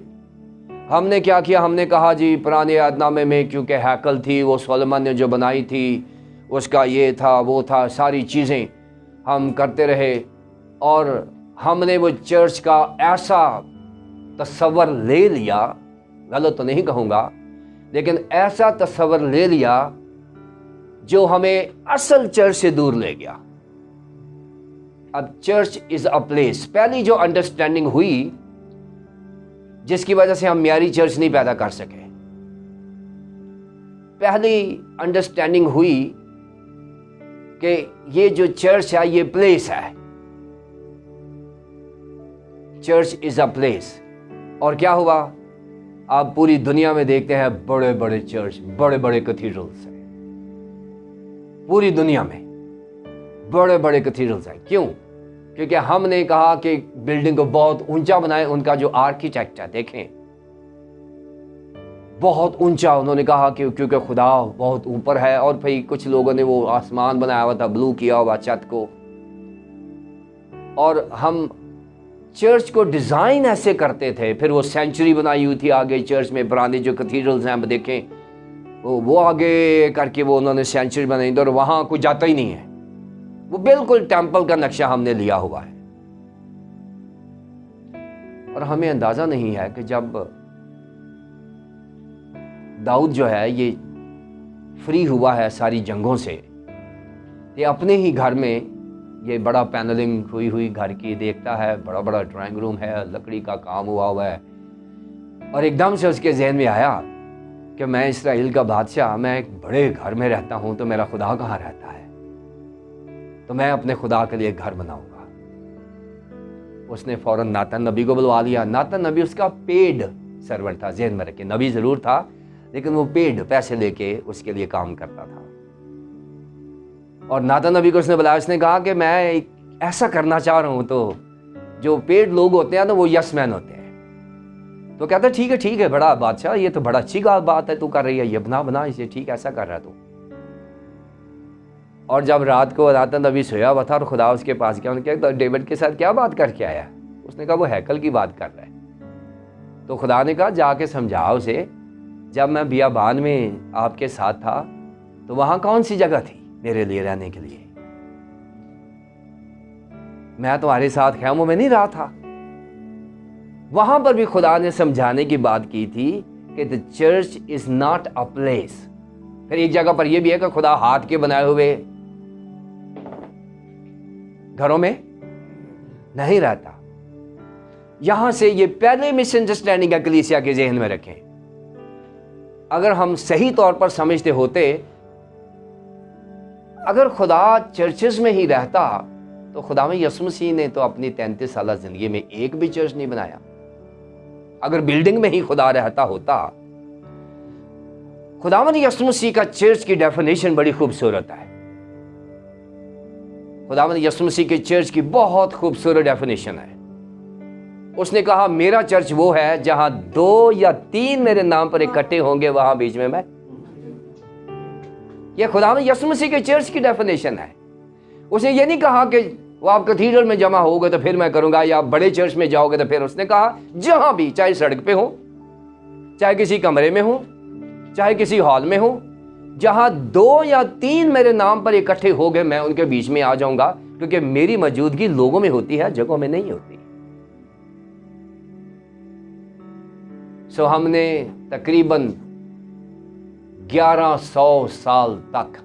[SPEAKER 1] ہم نے کیا کیا؟ ہم نے کہا جی پرانے عہد نامے میں کیونکہ ہیکل تھی وہ سولومن نے جو بنائی تھی، اس کا یہ تھا وہ تھا، ساری چیزیں ہم کرتے رہے، اور ہم نے وہ چرچ کا ایسا تصور لے لیا، غلط تو نہیں کہوں گا، لیکن ایسا تصور لے لیا جو ہمیں اصل چرچ سے دور لے گیا. اب چرچ از اے پلیس پہلی جو انڈرسٹینڈنگ ہوئی، جس کی وجہ سے ہم معیاری چرچ نہیں پیدا کر سکے. پہلی انڈرسٹینڈنگ ہوئی کہ یہ جو چرچ ہے یہ پلیس ہے. Church is a place. اور کیا ہوا؟ آپ پوری دنیا میں دیکھتے ہیں بڑے بڑے چرچ، بڑے بڑے کیتھیڈرلز ہیں. پوری دنیا میں بڑے بڑے کیتھیڈرلز ہیں. کیوں؟ کیونکہ ہم نے کہا کہ بلڈنگ کو بہت اونچا بنائے. ان کا جو آرکیٹیکٹ ہے دیکھیں، بہت اونچا. انہوں نے کہا کہ کیونکہ خدا بہت اوپر ہے، اور پھر کچھ لوگوں نے وہ آسمان بنایا ہوا تھا، بلو کیا ہوا چھت کو. اور ہم چرچ کو ڈیزائن ایسے کرتے تھے. پھر وہ سینچری بنائی ہوئی تھی آگے چرچ میں. پرانے جو کیتھیڈرلز ہیں دیکھیں، وہ آگے کر کے وہ انہوں نے سینچری بنائی تھی، اور وہاں کوئی جاتا ہی نہیں ہے. وہ بالکل ٹیمپل کا نقشہ ہم نے لیا ہوا ہے. اور ہمیں اندازہ نہیں ہے کہ جب داؤد جو ہے یہ فری ہوا ہے ساری جنگوں سے، یہ اپنے ہی گھر میں یہ بڑا پینلنگ ہوئی گھر کی دیکھتا ہے، بڑا بڑا ڈرائنگ روم ہے، لکڑی کا کام ہوا ہے. اور ایک دم سے اس کے ذہن میں آیا کہ میں اسرائیل کا بادشاہ، میں ایک بڑے گھر میں رہتا ہوں، تو میرا خدا کہاں رہتا ہے؟ تو میں اپنے خدا کے لیے گھر بناؤں گا. اس نے فوراً ناتن نبی کو بلوا لیا. ناتن نبی اس کا پیڈ سرونٹ تھا. ذہن میں رکھے، نبی ضرور تھا لیکن وہ پیڈ پیسے لے کے اس کے لیے کام کرتا تھا. اور ناتن نبی کو اس نے بلایا. اس نے کہا کہ میں ایسا کرنا چاہ رہا ہوں. تو جو پیڈ لوگ ہوتے ہیں تو وہ یس مین ہوتے ہیں. تو کہتا ہے ٹھیک ہے بڑا بادشاہ، یہ تو بڑا اچھی بات ہے تو کر رہی ہے، یہ بنا اسے، ٹھیک ایسا کر رہا ہے تو. اور جب رات کو ناتن نبی سویا ہوا تھا اور خدا اس کے پاس گیا، انہوں نے کہا ڈیوڈ کے ساتھ کیا بات کر کے آیا؟ اس نے کہا وہ ہیکل کی بات کر رہا ہے. تو خدا نے کہا جا کے سمجھا اسے، جب میں بیابان میں آپ کے ساتھ تھا تو وہاں کون سی جگہ تھی میرے لیے رہنے کے لیے؟ میں تمہارے ساتھ خیموں میں نہیں رہا تھا. وہاں پر بھی خدا نے سمجھانے کی بات کی تھی کہ the church is not a place. پھر ایک جگہ پر یہ بھی ہے کہ خدا ہاتھ کے بنائے ہوئے گھروں میں نہیں رہتا. یہاں سے یہ پہلے مس انڈرسٹینڈنگ ہے کلیسیا کے ذہن میں رکھیں. اگر ہم صحیح طور پر سمجھتے ہوتے، اگر خدا چرچز میں ہی رہتا تو خدا میں یسوع مسیح نے تو اپنی 33 سالہ زندگی میں ایک بھی چرچ نہیں بنایا. اگر بلڈنگ میں ہی خدا رہتا ہوتا. خداوند یسوع مسیح کا چرچ کی ڈیفینیشن بڑی خوبصورت ہے. خداوند یسوع مسیح کے چرچ کی بہت خوبصورت ڈیفینیشن ہے. اس نے کہا میرا چرچ وہ ہے جہاں 2 یا 3 میرے نام پر اکٹھے ہوں گے، وہاں بیچ میں. یہ خداوند یسوع مسیح کے چرچ کی ڈیفینیشن ہے. اس نے یہ نہیں کہا کہ وہ آپ کیتھیڈرل میں جمع ہوگے تو پھر میں کروں گا، یا آپ بڑے چرچ میں جاؤ گے تو پھر. اس نے کہا جہاں بھی، چاہے سڑک پہ ہوں، چاہے کسی کمرے میں ہوں، چاہے کسی ہال میں ہوں، جہاں 2 یا 3 میرے نام پر اکٹھے ہو گئے میں ان کے بیچ میں آ جاؤں گا. کیونکہ میری موجودگی لوگوں میں ہوتی ہے، جگہوں میں نہیں ہوتی. سو ہم نے تقریباً 1100 سال تک،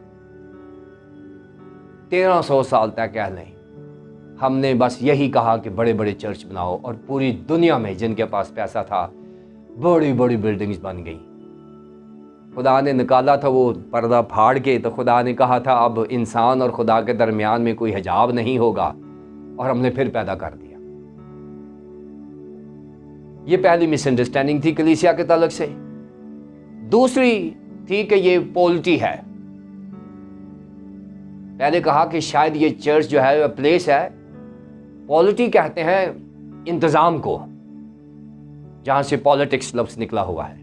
[SPEAKER 1] 1300 سال تک کہہ لیں، ہم نے بس یہی کہا کہ بڑے بڑے چرچ بناؤ. اور پوری دنیا میں جن کے پاس پیسہ تھا بڑی بڑی بلڈنگز بن گئی. خدا نے نکالا تھا وہ پردہ پھاڑ کے، تو خدا نے کہا تھا اب انسان اور خدا کے درمیان میں کوئی حجاب نہیں ہوگا، اور ہم نے پھر پیدا کر دیا۔ یہ پہلی مس انڈرسٹینڈنگ تھی کلیسیا کے تعلق سے۔ دوسری تھی کہ یہ پولٹی ہے۔ پہلے کہا کہ شاید یہ چرچ جو ہے پلیس ہے، پولٹی کہتے ہیں انتظام کو، جہاں سے پالیٹکس لفظ نکلا ہوا ہے،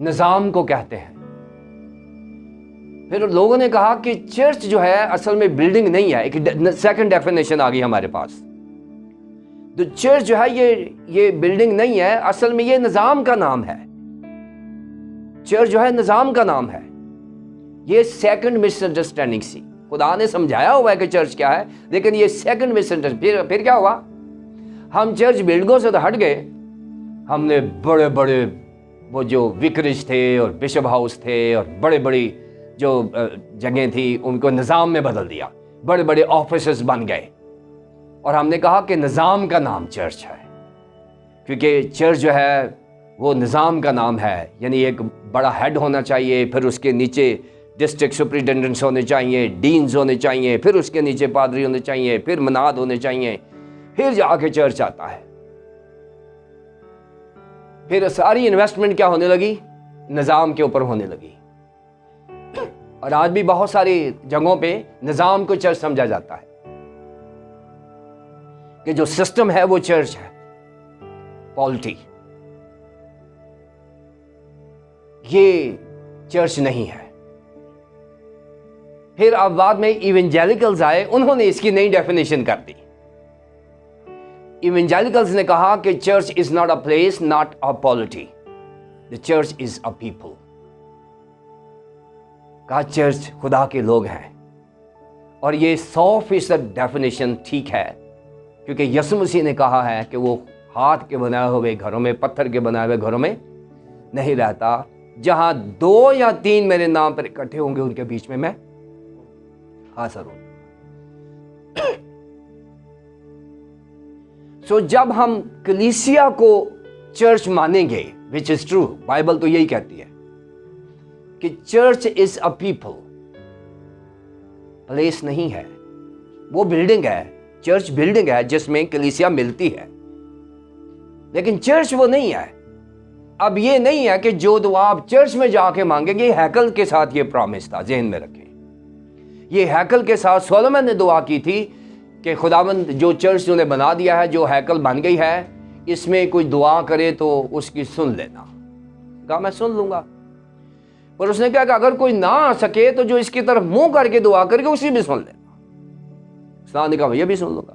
[SPEAKER 1] نظام کو کہتے ہیں۔ پھر لوگوں نے کہا کہ چرچ جو ہے اصل میں بلڈنگ نہیں ہے، ایک سیکنڈ ڈیفینیشن آ گئی ہمارے پاس۔ تو چرچ جو ہے یہ بلڈنگ نہیں ہے، اصل میں یہ نظام کا نام ہے۔ چرچ جو ہے نظام کا نام ہے۔ یہ سیکنڈ مس انڈرسٹینڈنگ سی۔ خدا نے سمجھایا ہوا ہے کہ چرچ کیا ہے، لیکن یہ سیکنڈ مس انڈرسٹینڈنگ۔ پھر کیا ہوا؟ ہم چرچ بلڈنگوں سے تو ہٹ گئے، ہم نے بڑے بڑے وہ جو وکرج تھے اور بشپ ہاؤس تھے اور بڑے بڑی جو جگہیں تھیں ان کو نظام میں بدل دیا، بڑے بڑے آفیسز بن گئے، اور ہم نے کہا کہ نظام کا نام چرچ ہے، کیونکہ چرچ جو ہے وہ نظام کا نام ہے، یعنی ایک بڑا ہیڈ ہونا چاہیے، پھر اس کے نیچے ڈسٹرکٹ سپرنٹینڈنٹس ہونے چاہیے، ڈینز ہونے چاہیے، پھر اس کے نیچے پادری ہونے چاہیے، پھر مناد ہونے چاہیے، پھر جا کے چرچ آتا ہے۔ پھر ساری انویسٹمنٹ کیا ہونے لگی؟ نظام کے اوپر ہونے لگی۔ اور آج بھی بہت ساری جگہوں پہ نظام کو چرچ سمجھا جاتا ہے، کہ جو سسٹم ہے وہ چرچ ہے، پالٹی۔ یہ چرچ نہیں ہے۔ پھر اب بعد میں ایونجیلیکلز آئے، انہوں نے اس کی نئی ڈیفینیشن کر دی۔ ایونجیلیکلز نے کہا کہ church is not a place, not a polity, the church is a people۔ کہا چرچ خدا کے لوگ ہیں، اور یہ 100% ڈیفینیشن ٹھیک ہے، کیونکہ یسوع مسیح نے کہا ہے کہ وہ ہاتھ کے بنائے ہوئے گھروں میں، پتھر کے بنائے ہوئے گھروں میں نہیں رہتا، جہاں 2 یا 3 میرے نام پر اکٹھے ہوں گے ان کے بیچ میں حاضر ہوں۔ سو جب ہم کلیسیا کو چرچ مانیں گے، which is true، بائبل تو یہی کہتی ہے کہ church is a people, place نہیں ہے، وہ بلڈنگ ہے، چرچ بلڈنگ ہے جس میں کلیسیا ملتی ہے، لیکن چرچ وہ نہیں ہے۔ اب یہ نہیں ہے کہ جو دعا آپ چرچ میں جا کے مانگیں گے، ہیکل کے ساتھ یہ پرامس تھا، ذہن میں رکھیں۔ یہ ہیکل کے ساتھ سولومن نے دعا کی تھی کہ خداوند جو چرچ نے بنا دیا ہے، جو ہیکل بن گئی ہے، اس میں کوئی دعا کرے تو اس کی سن لینا۔ کہا میں سن لوں گا، پر اس نے کہا کہ اگر کوئی نہ آ سکے تو جو اس کی طرف منہ کر کے دعا کرے گا اسی بھی سن لینا۔ اسلام نے کہا یہ بھی سن لوں گا،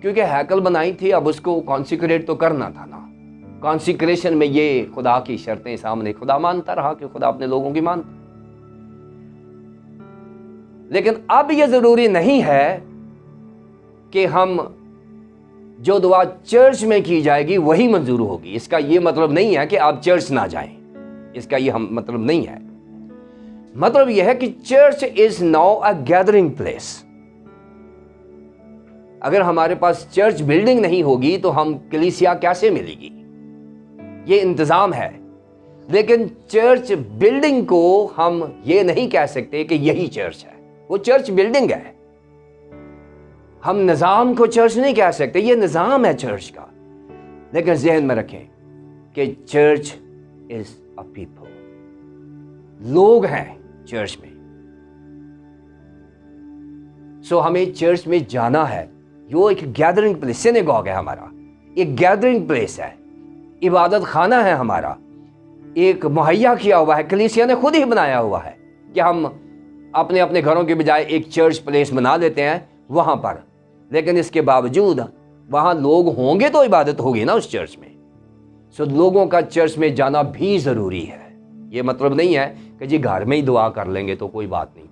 [SPEAKER 1] کیونکہ ہیکل بنائی تھی، اب اس کو کانسیکریٹ تو کرنا تھا نا۔ کانسیکریشن میں یہ خدا کی شرطیں سامنے، خدا مانتا رہا کہ خدا اپنے لوگوں کی مانتا، لیکن اب یہ ضروری نہیں ہے کہ ہم جو دعا چرچ میں کی جائے گی وہی منظور ہوگی۔ اس کا یہ مطلب نہیں ہے کہ آپ چرچ نہ جائیں، اس کا یہ مطلب نہیں ہے۔ مطلب یہ ہے کہ church is now a gathering place. اگر ہمارے پاس چرچ بلڈنگ نہیں ہوگی تو ہم کلیسیا کیسے ملے گی؟ یہ انتظام ہے، لیکن چرچ بلڈنگ کو ہم یہ نہیں کہہ سکتے کہ یہی چرچ ہے، وہ چرچ بلڈنگ ہے۔ ہم نظام کو چرچ نہیں کہہ سکتے، یہ نظام ہے چرچ کا، لیکن ذہن میں رکھیں کہ چرچ از اے پیپل، لوگ ہیں چرچ میں۔ سو ہمیں چرچ میں جانا ہے، یہ ایک گیدرنگ پلیس، سینیگوگ ہے ہمارا، ایک گیدرنگ پلیس ہے، عبادت خانہ ہے ہمارا، ایک مہیا کیا ہوا ہے، کلیسیا نے خود ہی بنایا ہوا ہے کہ ہم اپنے اپنے گھروں کے بجائے ایک چرچ پلیس بنا لیتے ہیں وہاں پر، لیکن اس کے باوجود وہاں لوگ ہوں گے تو عبادت ہوگی نا اس چرچ میں۔ سو لوگوں کا چرچ میں جانا بھی ضروری ہے۔ یہ مطلب نہیں ہے کہ جی گھر میں ہی دعا کر لیں گے تو کوئی بات نہیں۔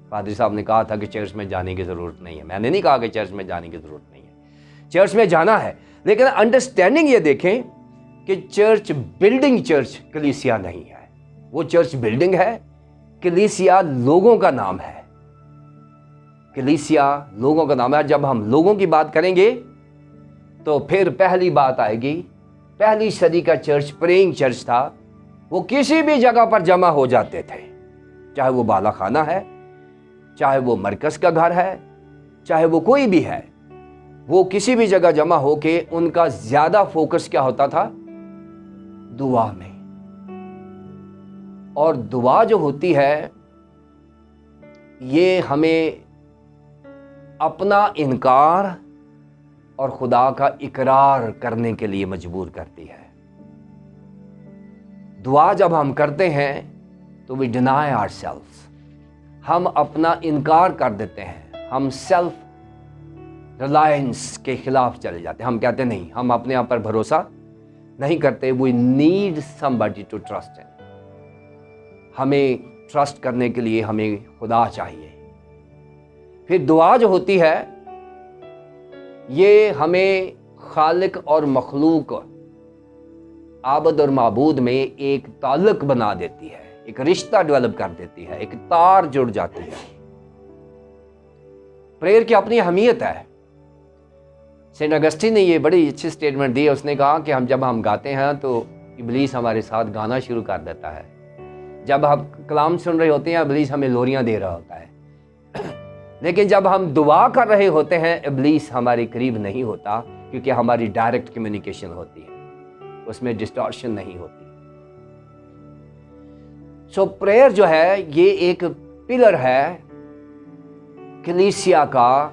[SPEAKER 1] پادری صاحب نے کہا تھا کہ چرچ میں جانے کی ضرورت نہیں ہے، میں نے نہیں کہا کہ چرچ میں جانے کی ضرورت نہیں ہے، چرچ میں جانا ہے، لیکن انڈرسٹینڈنگ یہ دیکھیں کہ چرچ بلڈنگ، چرچ کلیسیا نہیں ہے، وہ چرچ بلڈنگ ہے، کلیسیا لوگوں کا نام ہے، کلیسیا لوگوں کا نام ہے۔ جب ہم لوگوں کی بات کریں گے تو پھر پہلی بات آئے گی، پہلی صدی کا چرچ پریئنگ چرچ تھا، وہ کسی بھی جگہ پر جمع ہو جاتے تھے، چاہے وہ بالا خانہ ہے، چاہے وہ مرکز کا گھر ہے، چاہے وہ کوئی بھی ہے، وہ کسی بھی جگہ جمع ہو کے ان کا زیادہ فوکس کیا ہوتا تھا؟ دعا میں۔ اور دعا جو ہوتی ہے یہ ہمیں اپنا انکار اور خدا کا اقرار کرنے کے لیے مجبور کرتی ہے۔ دعا جب ہم کرتے ہیں تو we deny ourselves، ہم اپنا انکار کر دیتے ہیں، ہم سیلف ریلائنس کے خلاف چلے جاتے ہیں، ہم کہتے ہیں نہیں، ہم اپنے آپ پر بھروسہ نہیں کرتے۔ we need somebody to trust in، ہمیں ٹرسٹ کرنے کے لیے ہمیں خدا چاہیے۔ پھر دعا جو ہوتی ہے یہ ہمیں خالق اور مخلوق، عابد اور معبود میں ایک تعلق بنا دیتی ہے، ایک رشتہ ڈیولپ کر دیتی ہے، ایک تار جڑ جاتی ہے۔ پریئر کی اپنی اہمیت ہے۔ سینٹ اگسٹین نے یہ بڑی اچھی سٹیٹمنٹ دی ہے، اس نے کہا کہ جب ہم گاتے ہیں تو ابلیس ہمارے ساتھ گانا شروع کر دیتا ہے، جب ہم کلام سن رہے ہوتے ہیں ابلیس ہمیں لوریاں دے رہا ہوتا ہے، لیکن جب ہم دعا کر رہے ہوتے ہیں ابلیس ہمارے قریب نہیں ہوتا، کیونکہ ہماری ڈائریکٹ کمیونیکیشن ہوتی ہے، اس میں ڈسٹارشن نہیں ہوتی۔ سو پریئر جو ہے یہ ایک پلر ہے کلیسیا کا،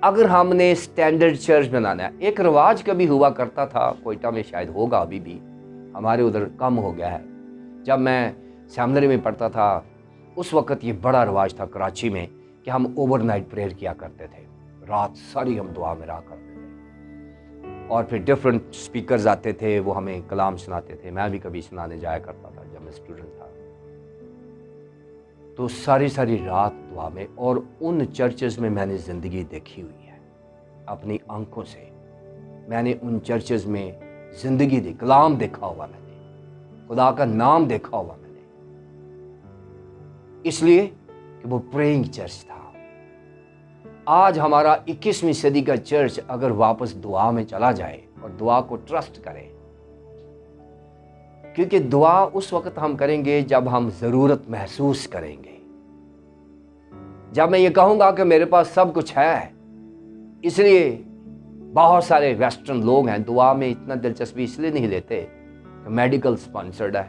[SPEAKER 1] اگر ہم نے سٹینڈرڈ چرچ بنانا ہے۔ ایک رواج کبھی ہوا کرتا تھا، کوئٹہ میں شاید ہوگا ابھی بھی، ہمارے ادھر کم ہو گیا ہے۔ جب میں سیمنری میں پڑھتا تھا اس وقت یہ بڑا رواج تھا کراچی میں کہ ہم اوور نائٹ پریئر کیا کرتے تھے، رات ساری ہم دعا میں رہا کرتے تھے، اور پھر ڈفرینٹ سپیکرز آتے تھے، وہ ہمیں کلام سناتے تھے، میں بھی کبھی سنانے جایا کرتا تھا جب میں اسٹوڈنٹ تھا۔ تو ساری رات دعا میں، اور ان چرچز میں میں نے زندگی دیکھی ہوئی ہے اپنی آنکھوں سے، میں نے ان چرچز میں زندگی دی، کلام دیکھا ہوا میں نے، خدا کا نام دیکھا ہوا میں نے، اس لیے کہ وہ پریئنگ چرچ تھا۔ آج ہمارا 21ویں صدی کا چرچ اگر واپس دعا میں چلا جائے اور دعا کو ٹرسٹ کرے، کیونکہ دعا اس وقت ہم کریں گے جب ہم ضرورت محسوس کریں گے۔ جب میں یہ کہوں گا کہ میرے پاس سب کچھ ہے، اس لیے بہت سارے ویسٹرن لوگ ہیں دعا میں اتنا دلچسپی اس لیے نہیں لیتے کہ میڈیکل سپانسرڈ ہے،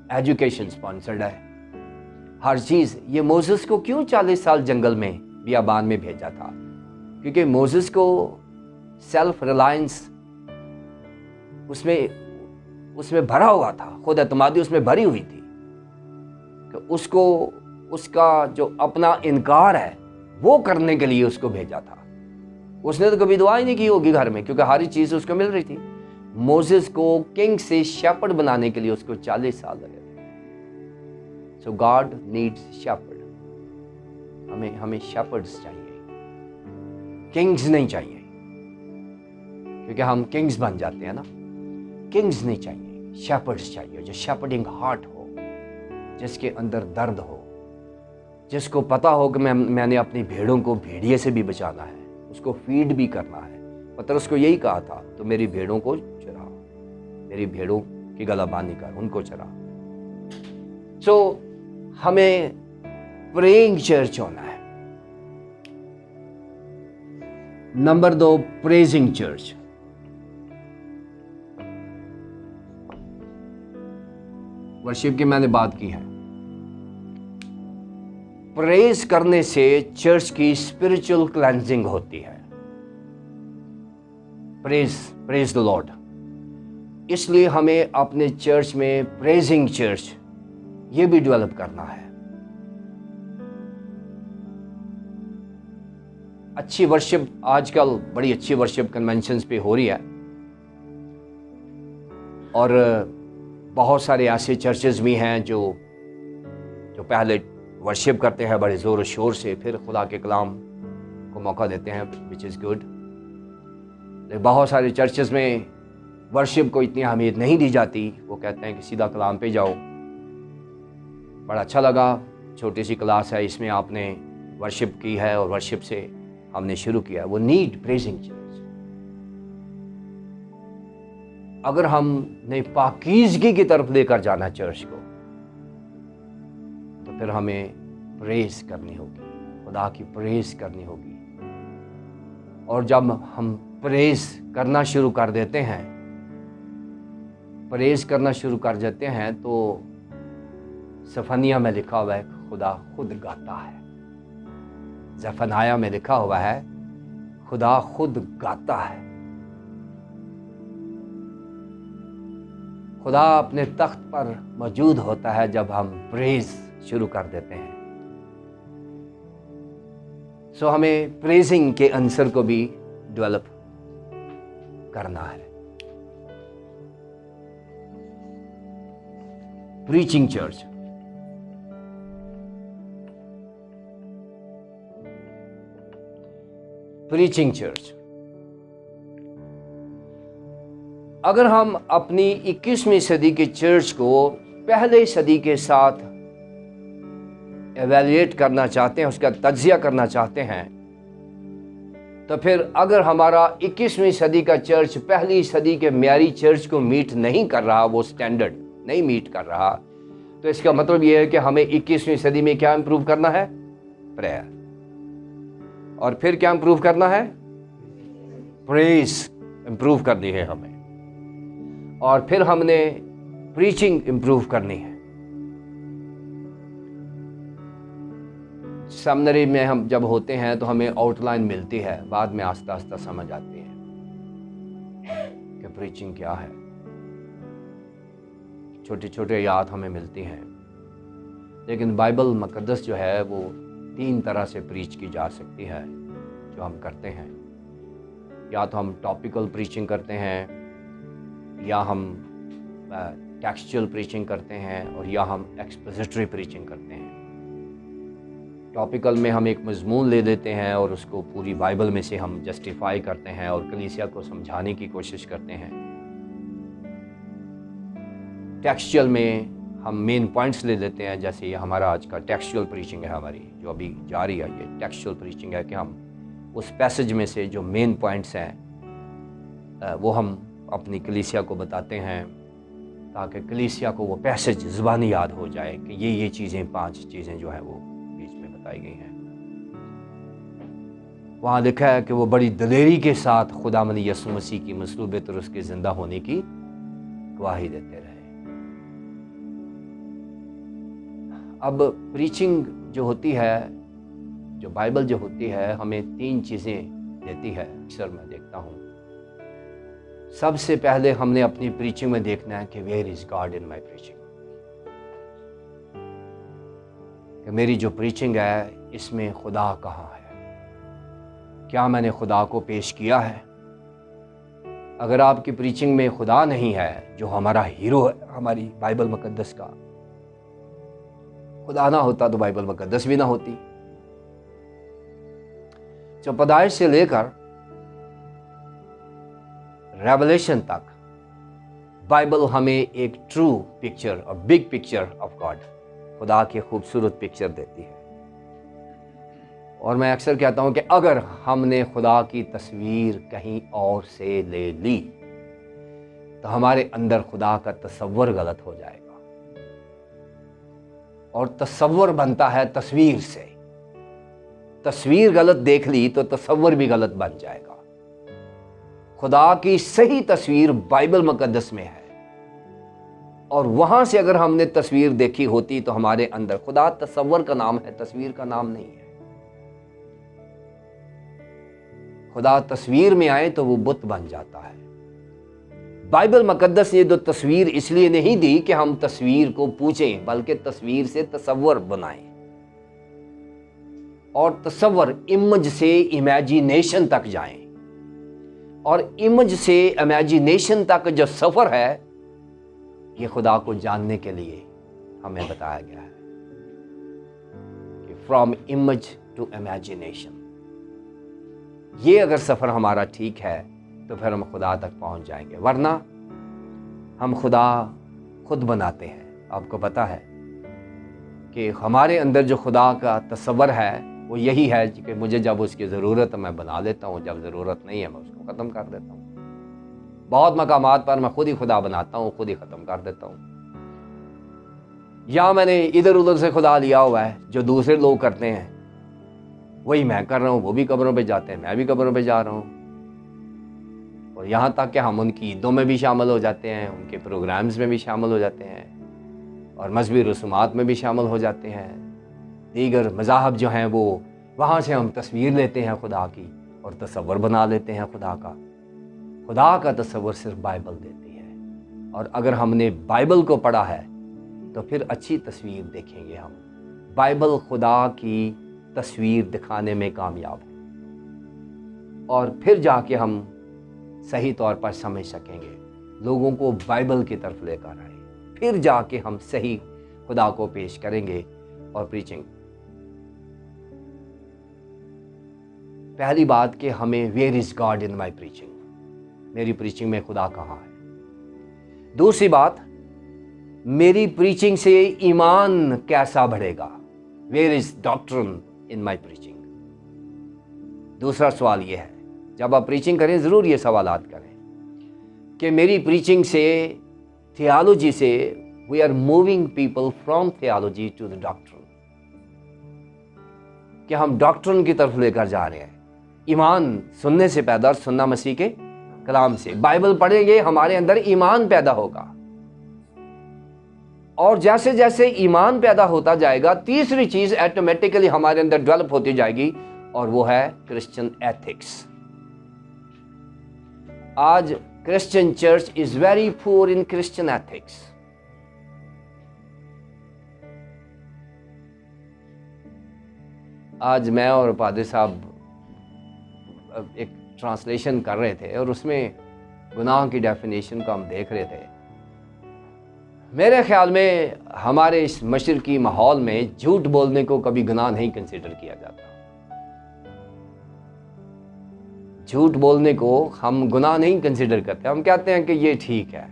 [SPEAKER 1] ایجوکیشن سپانسرڈ ہے، ہر چیز۔ یہ موسیس کو کیوں 40 سال جنگل میں بیابان میں بھیجا تھا؟ کیونکہ موسیس کو سیلف ریلائنس اس میں بھرا ہوا تھا، خود اعتمادی اس میں بھری ہوئی تھی، کہ اس کو اس کا جو اپنا انکار ہے وہ کرنے کے لیے اس کو بھیجا تھا۔ اس نے تو کبھی دعا ہی نہیں کی ہوگی گھر میں، کیونکہ ہر چیز اس کو مل رہی تھی۔ موسیس کو کنگ سے شیپرڈ بنانے کے لیے اس کو 40 سال لگے تھے۔ سو گاڈ نیڈس شیپرڈ، ہمیں شیپرڈز چاہیے، کنگز نہیں چاہیے، کیونکہ ہم کنگز بن جاتے ہیں نا۔ کنگز نہیں چاہیے، شیپرڈز چاہیے، جو شیپرڈنگ ہارٹ ہو، جس کے اندر درد ہو، جس کو پتا ہو کہ میں نے اپنی بھیڑوں کو بھیڑیے سے بھی بچانا ہے، اس کو فیڈ بھی کرنا ہے۔ پترس کو یہی کہا تھا، تو میری بھیڑوں کو چرا، میری بھیڑوں کی گلا بانی کر، ان کو چرا۔ سو ہمیں پریئنگ چرچ ہونا ہے۔ Number 2، praising church. ورشپ کی میں نے بات کی ہے، پریز کرنے سے چرچ کی اسپرچل کلینزنگ ہوتی ہے۔ پریز دی لارڈ۔ اس لیے ہمیں اپنے چرچ میں پریزنگ چرچ یہ بھی ڈیولپ کرنا ہے۔ اچھی ورشپ آج کل بڑی اچھی ورشپ کنونشنز پہ ہو رہی ہے، اور بہت سارے ایسے چرچز بھی ہیں جو پہلے ورشپ کرتے ہیں بڑے زور و شور سے، پھر خدا کے کلام کو موقع دیتے ہیں، which is good۔ بہت سارے چرچز میں ورشپ کو اتنی اہمیت نہیں دی جاتی، وہ کہتے ہیں کہ سیدھا کلام پہ جاؤ۔ بڑا اچھا لگا، چھوٹی سی کلاس ہے، اس میں آپ نے ورشپ کی ہے، اور ورشپ سے ہم نے شروع کیا۔ وہ نیڈ پریزنگ چرچ۔ اگر ہم نے پاکیزگی کی طرف لے کر جانا چرچ کو، تو پھر ہمیں پریز کرنی ہوگی، خدا کی پریز کرنی ہوگی۔ اور جب ہم پریز کرنا شروع کر دیتے ہیں، تو صفنیہ میں لکھا ہوا ہے خدا خود گاتا ہے۔ زفنایا میں لکھا ہوا ہے خدا خود گاتا ہے۔ خدا اپنے تخت پر موجود ہوتا ہے جب ہم پریز شروع کر دیتے ہیں۔ سو ہمیں پریزنگ کے عنصر کو بھی ڈیولپ کرنا ہے۔ پریچنگ چرچ، اگر ہم اپنی 21ویں صدی کی چرچ کو پہلے صدی کے ساتھ ایویلیٹ کرنا چاہتے ہیں، اس کا تجزیہ کرنا چاہتے ہیں، تو پھر اگر ہمارا 21ویں صدی کا چرچ پہلی صدی کے معیاری چرچ کو میٹ نہیں کر رہا، وہ سٹینڈرڈ نہیں میٹ کر رہا، تو اس کا مطلب یہ ہے کہ ہمیں 21ویں صدی میں کیا امپروو کرنا ہے؟ پریئر۔ اور پھر کیا امپروو کرنا ہے؟ پریز امپروو کرنی ہے ہمیں۔ اور پھر ہم نے پریچنگ امپروو کرنی ہے۔ سیمنری میں ہم جب ہوتے ہیں تو ہمیں آؤٹ لائن ملتی ہے، بعد میں آہستہ آہستہ سمجھ آتی ہے کہ پریچنگ کیا ہے۔ چھوٹے چھوٹے یاد ہمیں ملتی ہیں، لیکن بائبل مقدس جو ہے وہ 3 طرح سے پریچ کی جا سکتی ہے جو ہم کرتے ہیں۔ یا تو ہم ٹاپیکل پریچنگ کرتے ہیں، یا ہم ٹیکسچول پریچنگ کرتے ہیں، اور یا ہم ایکسپوزیٹری پریچنگ کرتے ہیں۔ ٹاپیکل میں ہم ایک مضمون لے لیتے ہیں اور اس کو پوری بائبل میں سے ہم جسٹیفائی کرتے ہیں اور کلیسیا کو سمجھانے کی کوشش کرتے ہیں۔ ٹیکسچول میں ہم مین پوائنٹس لے لیتے ہیں، جیسے یہ ہمارا آج کا ٹیکسچول پریچنگ ہے، ہماری جو ابھی جاری ہے، یہ ٹیکسچول پریچنگ ہے کہ ہم اس پیسج میں سے جو مین پوائنٹس ہیں وہ ہم اپنی کلیسیا کو بتاتے ہیں، تاکہ کلیسیا کو وہ پیسج زبانی یاد ہو جائے کہ یہ چیزیں 5 چیزیں جو ہیں وہ بیچ میں بتائی گئی ہیں۔ وہاں لکھا ہے کہ وہ بڑی دلیری کے ساتھ خداوند یسوع مسیح کی مصلوبیت اور اس کے زندہ ہونے کی گواہی دیتے رہے۔ اب پریچنگ جو ہوتی ہے، جو بائبل جو ہوتی ہے، ہمیں 3 چیزیں دیتی ہے، اکثر میں دیکھتا ہوں۔ سب سے پہلے ہم نے اپنی پریچنگ میں دیکھنا ہے کہ where is God in my preaching, کہ میری جو پریچنگ ہے اس میں خدا کہاں ہے، کیا میں نے خدا کو پیش کیا ہے؟ اگر آپ کی پریچنگ میں خدا نہیں ہے، جو ہمارا ہیرو ہے ہماری بائبل مقدس کا، خدا نہ ہوتا تو بائبل مقدس بھی نہ ہوتی۔ جو پیدائش سے لے کر ریولیشن تک بائبل ہمیں ایک ٹرو پکچر اور بگ پکچر آف گاڈ، خدا کی خوبصورت پکچر دیتی ہے۔ اور میں اکثر کہتا ہوں کہ اگر ہم نے خدا کی تصویر کہیں اور سے لے لی تو ہمارے اندر خدا کا تصور غلط ہو جائے گا، اور تصور بنتا ہے تصویر سے۔ تصویر غلط دیکھ لی تو تصور بھی غلط بن جائے گا۔ خدا کی صحیح تصویر بائبل مقدس میں ہے، اور وہاں سے اگر ہم نے تصویر دیکھی ہوتی تو ہمارے اندر، خدا تصور کا نام ہے، تصویر کا نام نہیں ہے۔ خدا تصویر میں آئے تو وہ بت بن جاتا ہے۔ بائبل مقدس نے جو تصویر اس لیے نہیں دی کہ ہم تصویر کو پوچھیں، بلکہ تصویر سے تصور بنائیں، اور تصور امیج سے امیجینیشن تک جائیں، اور امیج سے امیجینیشن تک جو سفر ہے یہ خدا کو جاننے کے لیے ہمیں بتایا گیا ہے کہ فرام امیج ٹو امیجینیشن۔ یہ اگر سفر ہمارا ٹھیک ہے تو پھر ہم خدا تک پہنچ جائیں گے، ورنہ ہم خدا خود بناتے ہیں۔ آپ کو پتہ ہے کہ ہمارے اندر جو خدا کا تصور ہے وہ یہی ہے کہ مجھے جب اس کی ضرورت ہے میں بنا لیتا ہوں، جب ضرورت نہیں ہے میں اس کو ختم کر دیتا ہوں۔ بہت مقامات پر میں خود ہی خدا بناتا ہوں، خود ہی ختم کر دیتا ہوں، یا میں نے ادھر ادھر سے خدا لیا ہوا ہے جو دوسرے لوگ کرتے ہیں، وہی میں کر رہا ہوں، وہ بھی قبروں پہ جاتے ہیں، میں بھی قبروں پہ جا رہا ہوں، اور یہاں تک کہ ہم ان کی عیدوں میں بھی شامل ہو جاتے ہیں، ان کے پروگرامز میں بھی شامل ہو جاتے ہیں، اور مذہبی رسومات میں بھی شامل ہو جاتے ہیں، دیگر مذاہب جو ہیں وہ وہاں سے ہم تصویر لیتے ہیں خدا کی اور تصور بنا لیتے ہیں خدا کا۔ خدا کا تصور صرف بائبل دیتی ہے، اور اگر ہم نے بائبل کو پڑھا ہے تو پھر اچھی تصویر دیکھیں گے ہم۔ بائبل خدا کی تصویر دکھانے میں کامیاب ہے، اور پھر جا کے ہم صحیح طور پر سمجھ سکیں گے، لوگوں کو بائبل کی طرف لے کر آئے، پھر جا کے ہم صحیح خدا کو پیش کریں گے۔ اور پریچنگ، پہلی بات کہ ہمیں where is God in my preaching, میری پریچنگ میں خدا کہاں ہے۔ دوسری بات، میری پریچنگ سے ایمان کیسا بڑھے گا، ویئر از ڈاکٹرن ان مائی پریچنگ۔ دوسرا سوال یہ ہے، جب آپ پریچنگ کریں ضرور یہ سوالات کریں کہ میری پریچنگ سے، تھیالوجی سے، we are moving people from theology to the doctrine, کہ ہم ڈاکٹرن کی طرف لے کر جا رہے ہیں۔ ایمان سننے سے پیدا، اور سننا مسیح کے کلام سے۔ بائبل پڑھیں گے ہمارے اندر ایمان پیدا ہوگا، اور جیسے جیسے ایمان پیدا ہوتا جائے گا، تیسری چیز ایٹومیٹکلی ہمارے اندر ڈیولپ ہوتی جائے گی، اور وہ ہے کرسچن ایتھکس۔ آج Christian church is very poor in Christian ethics. آج میں اور پادری صاحب ایک ٹرانسلیشن کر رہے تھے، اور اس میں گناہ کی ڈیفینیشن کو ہم دیکھ رہے تھے۔ میرے خیال میں ہمارے اس مشرقی ماحول میں جھوٹ بولنے کو کبھی گناہ نہیں کنسیڈر کیا جاتا۔ جھوٹ بولنے کو ہم گناہ نہیں کنسیڈر کرتے، ہم کہتے ہیں کہ یہ ٹھیک ہے،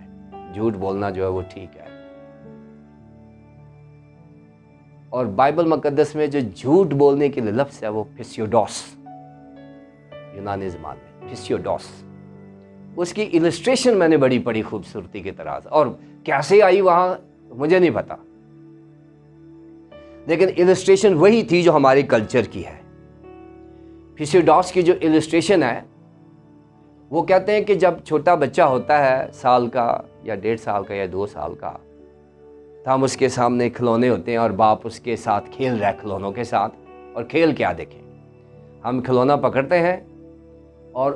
[SPEAKER 1] جھوٹ بولنا جو ہے وہ ٹھیک ہے۔ اور بائبل مقدس میں جو جھوٹ بولنے کے لیے لفظ ہے وہ فسیوڈوس، یونانی زبان میں فسیوڈوس، اس کی السٹریشن میں نے بڑی پڑی خوبصورتی کی طرح سے، اور کیسے آئی وہاں مجھے نہیں پتا، لیکن السٹریشن وہی تھی جو ہمارے کلچر کی ہے۔ فسیوڈوس کی جو السٹریشن ہے، وہ کہتے ہیں کہ جب چھوٹا بچہ ہوتا ہے، سال کا یا 1.5 سال کا یا 2 سال کا، تو ہم اس کے سامنے کھلونے ہوتے ہیں، اور باپ اس کے ساتھ کھیل رہا ہے کھلونوں کے ساتھ، اور کھیل کیا دیکھیں، ہم کھلونا پکڑتے ہیں اور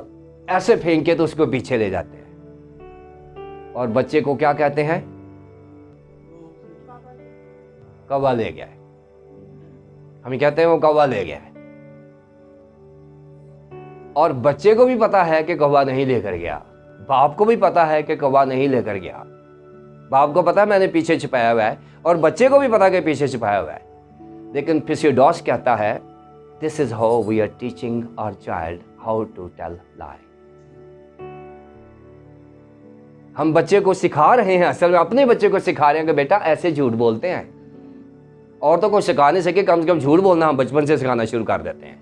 [SPEAKER 1] ایسے پھینک کے تو اس کو پیچھے لے جاتے ہیں، اور بچے کو کیا کہتے ہیں؟ کوا لے گیا ہے، ہم کہتے ہیں وہ کوا لے گیا ہے، اور بچے کو بھی پتا ہے کہ کوا نہیں لے کر گیا، باپ کو بھی پتا ہے کہ کوا نہیں لے کر گیا، باپ کو پتا میں نے پیچھے چھپایا ہوا ہے، اور بچے کو بھی پتا کہ پیچھے چھپایا ہوا ہے۔ لیکن فسیوڈوس کہتا ہے this is how we are teaching our child how to tell lie۔ ہم بچے کو سکھا رہے ہیں، اصل میں اپنے بچے کو سکھا رہے ہیں کہ بیٹا ایسے جھوٹ بولتے ہیں، اور تو کوئی سکھا نہیں سکے، کم سے کم جھوٹ بولنا ہم بچپن سے سکھانا شروع کر دیتے ہیں۔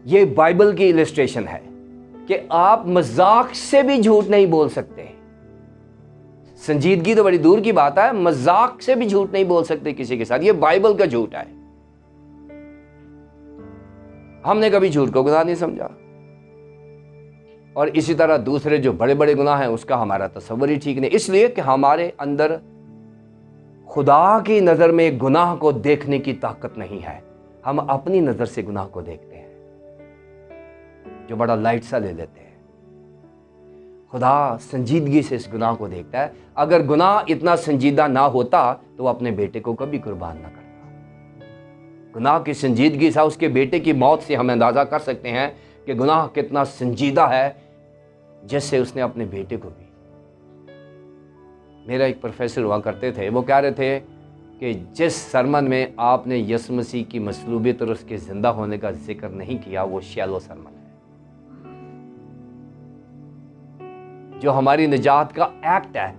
[SPEAKER 1] یہ بائبل کی السٹریشن ہے کہ آپ مذاق سے بھی جھوٹ نہیں بول سکتے، سنجیدگی تو بڑی دور کی بات ہے، مذاق سے بھی جھوٹ نہیں بول سکتے کسی کے ساتھ، یہ بائبل کا جھوٹ ہے۔ ہم نے کبھی جھوٹ کو گناہ نہیں سمجھا، اور اسی طرح دوسرے جو بڑے بڑے گناہ ہیں اس کا ہمارا تصور ہی ٹھیک نہیں، اس لیے کہ ہمارے اندر خدا کی نظر میں گناہ کو دیکھنے کی طاقت نہیں ہے، ہم اپنی نظر سے گناہ کو دیکھتے ہیں، جو بڑا لائٹ سا لے لیتے ہیں۔ خدا سنجیدگی سے اس گناہ کو دیکھتا ہے۔ اگر گناہ اتنا سنجیدہ نہ ہوتا تو وہ اپنے بیٹے کو کبھی قربان نہ کرتا۔ گناہ کی سنجیدگی سے، اس کے بیٹے کی موت سے ہم اندازہ کر سکتے ہیں کہ گناہ کتنا سنجیدہ ہے، جس سے اس نے اپنے بیٹے کو بھی۔ میرا ایک پروفیسر ہوا کرتے تھے، وہ کہہ رہے تھے کہ جس سرمن میں آپ نے یسوع مسیح کی مصلوبیت اور اس کے زندہ ہونے کا ذکر نہیں کیا، وہ شیلو سرمن ہے۔ جو ہماری نجات کا ایکٹ ہے،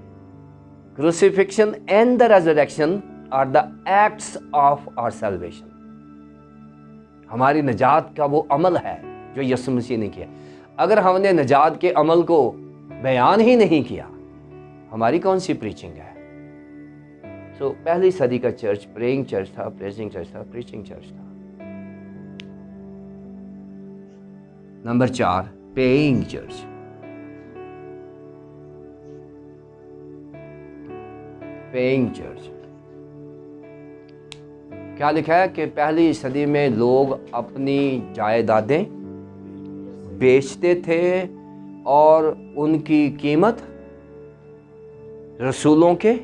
[SPEAKER 1] crucifixion and the resurrection are the acts of our salvation, ہماری نجات کا وہ عمل ہے جو یسوع مسیح نے کیا۔ اگر ہم نے نجات کے عمل کو بیان ہی نہیں کیا، ہماری کون سی پریچنگ ہے؟ سو پہلی صدی کا چرچ پریئنگ چرچ تھا، پریزنگ چرچ تھا، پریچنگ چرچ تھا۔ Number 4 paying church. Paying church کیا لکھا ہے کہ پہلی صدی میں لوگ اپنی جائیدادیں بیچتے تھے اور ان کی قیمت رسولوں کے،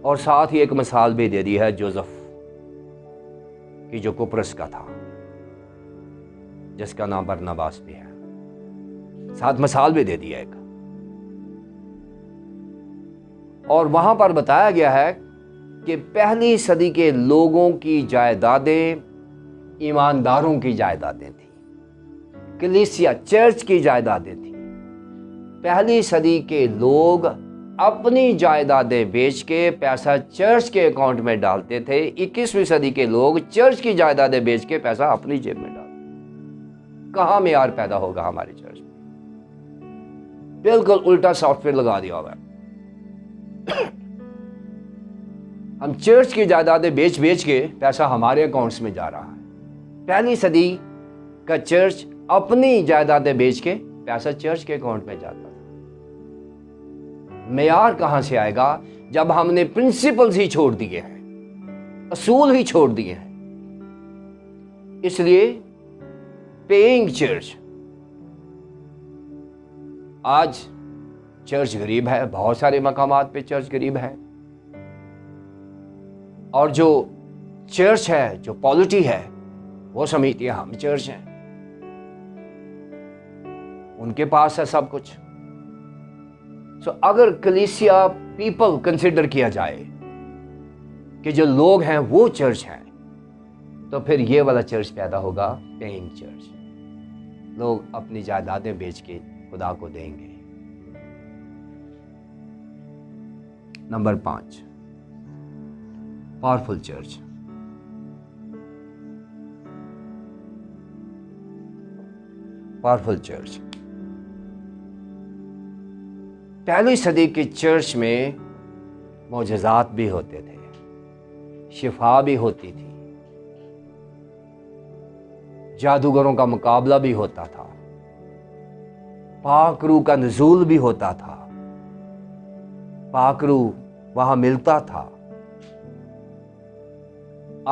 [SPEAKER 1] اور ساتھ ہی ایک مثال بھی دے دی ہے جوزف کی جو قبرص کا تھا، جس کا نام برناباس بھی ہے، ساتھ مثال بھی دے دی ہے ایک۔ اور وہاں پر بتایا گیا ہے کہ پہلی صدی کے لوگوں کی جائیدادیں ایمانداروں کی جائیدادیں تھیں، کلیسیا چرچ کی جائیدادیں تھیں۔ پہلی صدی کے لوگ اپنی جائیدادیں بیچ کے پیسہ چرچ کے اکاؤنٹ میں ڈالتے تھے۔ 21ویں صدی کے لوگ چرچ کی جائیدادیں بیچ کے پیسہ اپنی جیب میں ڈالتے۔ کہاں معیار پیدا ہوگا ہمارے چرچ میں؟ بالکل الٹا سافٹ ویئر لگا دیا ہوا ہے۔ ہم چرچ کی جائیدادیں بیچ کے پیسہ ہمارے اکاؤنٹس میں جا رہا ہے۔ پہلی صدی کا چرچ اپنی جائیدادیں بیچ کے پیسہ چرچ کے اکاؤنٹ میں جاتا تھا۔ معیار کہاں سے آئے گا جب ہم نے پرنسپلز ہی چھوڑ دیے ہیں، اصول ہی چھوڑ دیے ہیں؟ اس لیے پیئنگ چرچ، آج چرچ غریب ہے، بہت سارے مقامات پہ چرچ غریب ہے، اور جو چرچ ہے، جو پالیٹی ہے، وہ سمجھتی ہے ہم چرچ ہیں، ان کے پاس ہے سب کچھ۔ سو اگر کلیسیا پیپل کنسیڈر کیا جائے کہ جو لوگ ہیں وہ چرچ ہیں، تو پھر یہ والا چرچ پیدا ہوگا، پیئنگ چرچ۔ لوگ اپنی جائیدادیں بیچ کے خدا کو دیں گے۔ Number 5 powerful church. Powerful church پہلی صدی کے چرچ میں معجزات بھی ہوتے تھے، شفا بھی ہوتی تھی، جادوگروں کا مقابلہ بھی ہوتا تھا، پاک روح کا نزول بھی ہوتا تھا، پاک روح وہاں ملتا تھا۔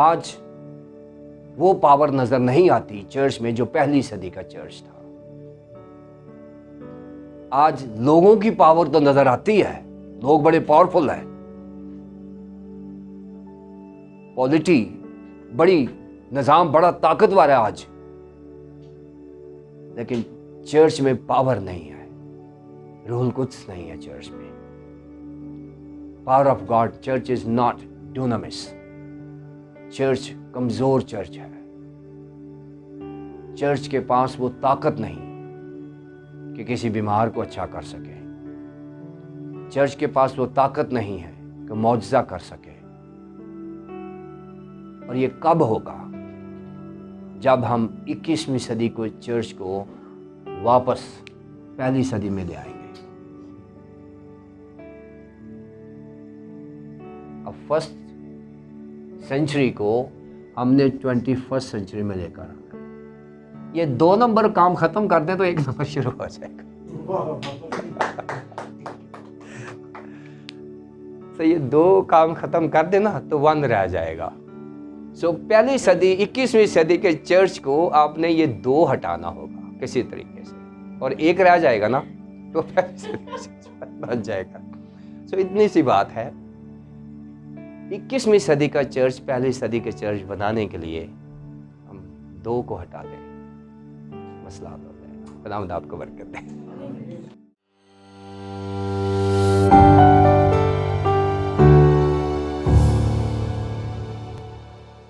[SPEAKER 1] آج وہ پاور نظر نہیں آتی چرچ میں جو پہلی صدی کا چرچ تھا۔ آج لوگوں کی پاور تو نظر آتی ہے، لوگ بڑے پاورفل ہیں، پالیٹی بڑی، نظام بڑا طاقتور ہے آج، لیکن چرچ میں پاور نہیں ہے، روح القدس نہیں ہے چرچ میں۔ Power of God, church is not ڈونامس۔ چرچ کمزور چرچ ہے، چرچ کے پاس وہ طاقت نہیں کہ کسی بیمار کو اچھا کر سکے، چرچ کے پاس وہ طاقت نہیں ہے کہ معجزہ کر سکے۔ اور یہ کب ہوگا؟ جب ہم 21ویں صدی کو چرچ کو واپس پہلی صدی میں لے آئیں گے۔ اب فرسٹ سینچری کو ہم نے 21 سینچری میں لے کر آنا۔ یہ 2 نمبر کام ختم کر دیں تو 1 نمبر شروع ہو جائے گا۔ تو یہ 2 کام ختم کر دینا تو 1 رہ جائے گا۔ سو پہلی صدی 21ویں صدی کے چرچ کو آپ نے یہ 2 ہٹانا ہوگا کسی طریقے سے، اور 1 رہ جائے گا نا تو پہلی صدی بن جائے گا۔ سو اتنی سی بات ہے۔ 21ویں صدی کا چرچ پہلی صدی کے چرچ بنانے کے لیے ہم 2 کو ہٹا دیں، مسئلہ ہو جائے گا۔ خدا آپ کو برکت دے۔